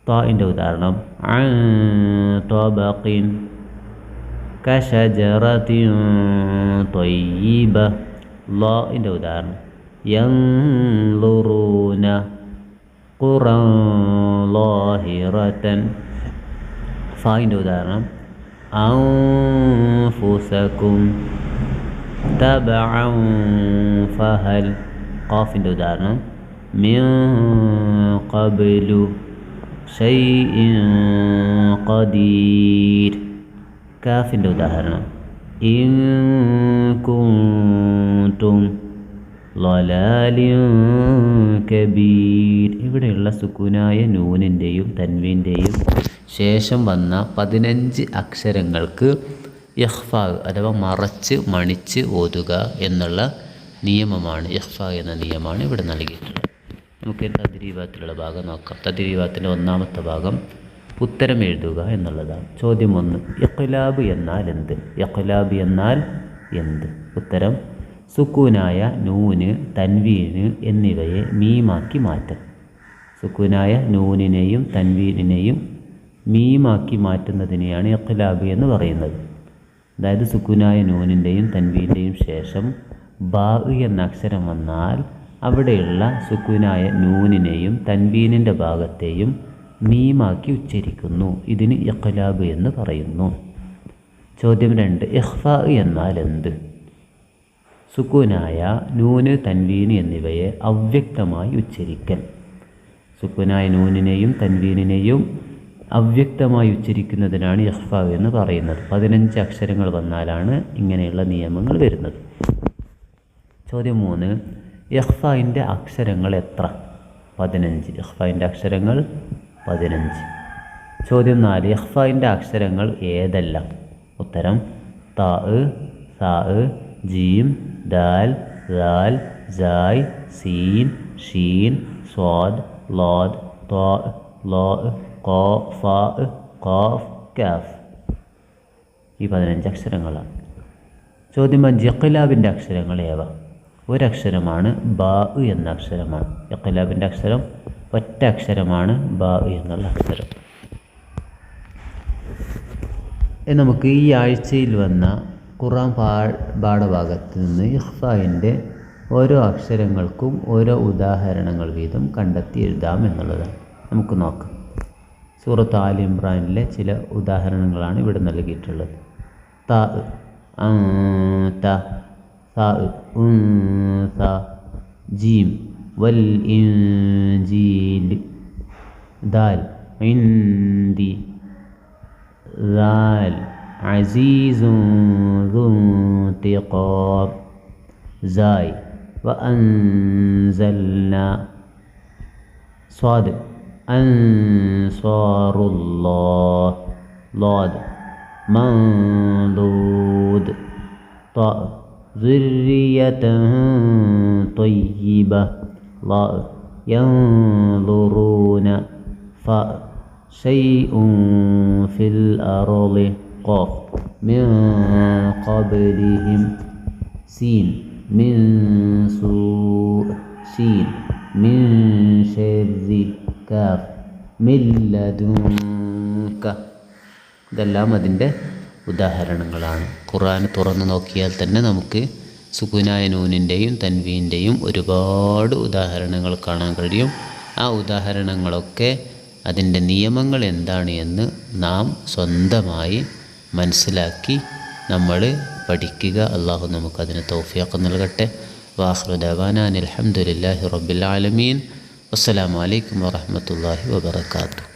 Speaker 2: താഇൻ്റെ ഉദാഹരണം അൻ തബഖിൻ കശജറത്തിൻ ത്വയ്യിബ. ലാഇൻ്റെ ഉദാഹരണം യൻളുറൂന ഖുറൻ ലാഹിറതൻ. ഫായിൻ്റെ ഉദാഹരണം അൻഫുസകും തബഅൻ ഫഹൽ. ഖാഫിൻ്റെ ഉദാഹരണം മിൻ ഖബ്ലു ഷൈഇൻ ഖദീർ. കാഫിൻ്റെ ഉദാഹരണം ഇൻ കുൻതും ളലാലിൻ കബീർ. ഇവിടെയുള്ള സുക്കൂനായ നൂനിൻ്റെയും തൻവീൻ്റെയും ശേഷം വന്ന 15 അക്ഷരങ്ങൾക്ക് ഇഖ്ഫാ അഥവാ മറച്ച് മണിച്ച് ഓതുക എന്നുള്ള നിയമമാണ്, ഇഖ്ഫാ എന്ന നിയമമാണ് ഇവിടെ നൽകിയിട്ടുള്ളത്. നമുക്ക് തദ്രീബാത്തിലുള്ള ഭാഗം നോക്കാം. തദ്രീബാത്തിൻ്റെ ഒന്നാമത്തെ ഭാഗം ഉത്തരം എഴുതുക എന്നുള്ളതാണ്. ചോദ്യം 1, ഇഖ്ലാബ് എന്നാൽ എന്ത്? ഇഖ്ലാബ് എന്നാൽ എന്ത്? ഉത്തരം, സുക്കൂനായ നൂന്, തൻവീന് എന്നിവയെ മീമാക്കി മാറ്റം. സുക്കൂനായ നൂനിനെയും തൻവീനിനെയും മീമാക്കി മാറ്റുന്നതിനെയാണ് ഇഖ്ലാബ് എന്ന് പറയുന്നത്. അതായത് സുക്കൂനായ നൂനിൻ്റെയും തൻവീൻ്റെയും ശേഷം ബാ എന്ന അക്ഷരം വന്നാൽ അവിടെയുള്ള സുക്കൂനായ നൂനിനെയും തൻവീനിൻ്റെ ഭാഗത്തെയും മീമാക്കി ഉച്ചരിക്കുന്നു. ഇതിന് ഇഖ്ലാബ് എന്ന് പറയുന്നു. ചോദ്യം 2, ഇഖ്ഫാ എന്നാൽ എന്ത്? സുക്കൂനായ നൂന്, തൻവീന് എന്നിവയെ അവ്യക്തമായി ഉച്ചരിക്കൽ. സുക്കൂനായ നൂനിനെയും തൻവീനിനെയും അവ്യക്തമായി ഉച്ചരിക്കുന്നതിനാണ് ഇഖ്ഫാ എന്ന് പറയുന്നത്. 15 അക്ഷരങ്ങൾ വന്നാലാണ് ഇങ്ങനെയുള്ള നിയമങ്ങൾ വരുന്നത്. ചോദ്യം 3, ഇഖ്ഫായിൻ്റെ അക്ഷരങ്ങൾ എത്ര? 15. ഇഖ്ഫായിൻ്റെ അക്ഷരങ്ങൾ 15. ചോദ്യം 4, ഇഖ്ഫായിൻ്റെ അക്ഷരങ്ങൾ ഏതെല്ലാം? ഉത്തരം, താ, സാ, ജീം, ദാൽ, ദാൽ, സായ്, സീൻ, ഷീൻ, സ്വാദ്, ലാദ്, ത്വാ, ലാ, ഖാ, ഫാ, ഖാഫ്, കാഫ്. ഈ 15 അക്ഷരങ്ങളാണ്. ചോദ്യം 5, ഇഖ്ലാബിൻ്റെ അക്ഷരങ്ങൾ ഏവ? ഒരക്ഷരമാണ്, ബാ എന്ന അക്ഷരമാണ്. ഇഖ്ലാബിൻ്റെ അക്ഷരം ഒറ്റ അക്ഷരമാണ്, ബാ എന്നുള്ള അക്ഷരം. നമുക്ക് ഈ ആഴ്ചയിൽ വന്ന ഖുർആൻ പാഠഭാഗത്ത് നിന്ന് ഇഖ്ഫായിൻ്റെ ഓരോ അക്ഷരങ്ങൾക്കും ഓരോ ഉദാഹരണങ്ങൾ വീതം കണ്ടെത്തി എഴുതാം എന്നുള്ളതാണ്. നമുക്ക് നോക്കാം. സൂറത്ത് ആൽ ഇംറാനിലെ ചില ഉദാഹരണങ്ങളാണ് ഇവിടെ നൽകിയിട്ടുള്ളത്. ത, ത, സാ, സ, ജീം, വൽ ഇൻജീൽ, ദാൽ, ഇൻദി, ദാൽ, അസീസുൻ ദു ഇന്തിഖാം, സായ്, വഅൻസൽനാ, സ്വാദ്, അൻസാറുല്ലാഹ്, ലാദ്, മൻദൂദ്, ത, ذريةً طيبة، لا ينظرون، ف، شيء في الأرض، قاف، من قبلهم، سين، من سوء، شين، من شر، കാഫ്, മിൻ ലദുൻക. ഇതെല്ലാം അതിൻ്റെ ഉദാഹരണങ്ങളാണ്. ഖുർആൻ തുറന്നു നോക്കിയാൽ തന്നെ നമുക്ക് സുക്കൂനായ നൂനിൻ്റെയും തൻവീൻ്റെയും ഒരുപാട് ഉദാഹരണങ്ങൾ കാണാൻ കഴിയും. ആ ഉദാഹരണങ്ങളൊക്കെ അതിൻ്റെ നിയമങ്ങൾ എന്താണ് എന്ന് നാം സ്വന്തമായി മനസ്സിലാക്കി നമ്മൾ പഠിക്കുക. അള്ളാഹു നമുക്കതിന് തൗഫീഖ് നൽകട്ടെ. വാഖിറു ദഅവാനാ അനിൽ ഹംദുലില്ലാഹി റബ്ബിൽ ആലമീൻ. അസ്സലാമു അലൈക്കും വറഹ്മത്തുള്ളാഹി വബറകാതുഹു.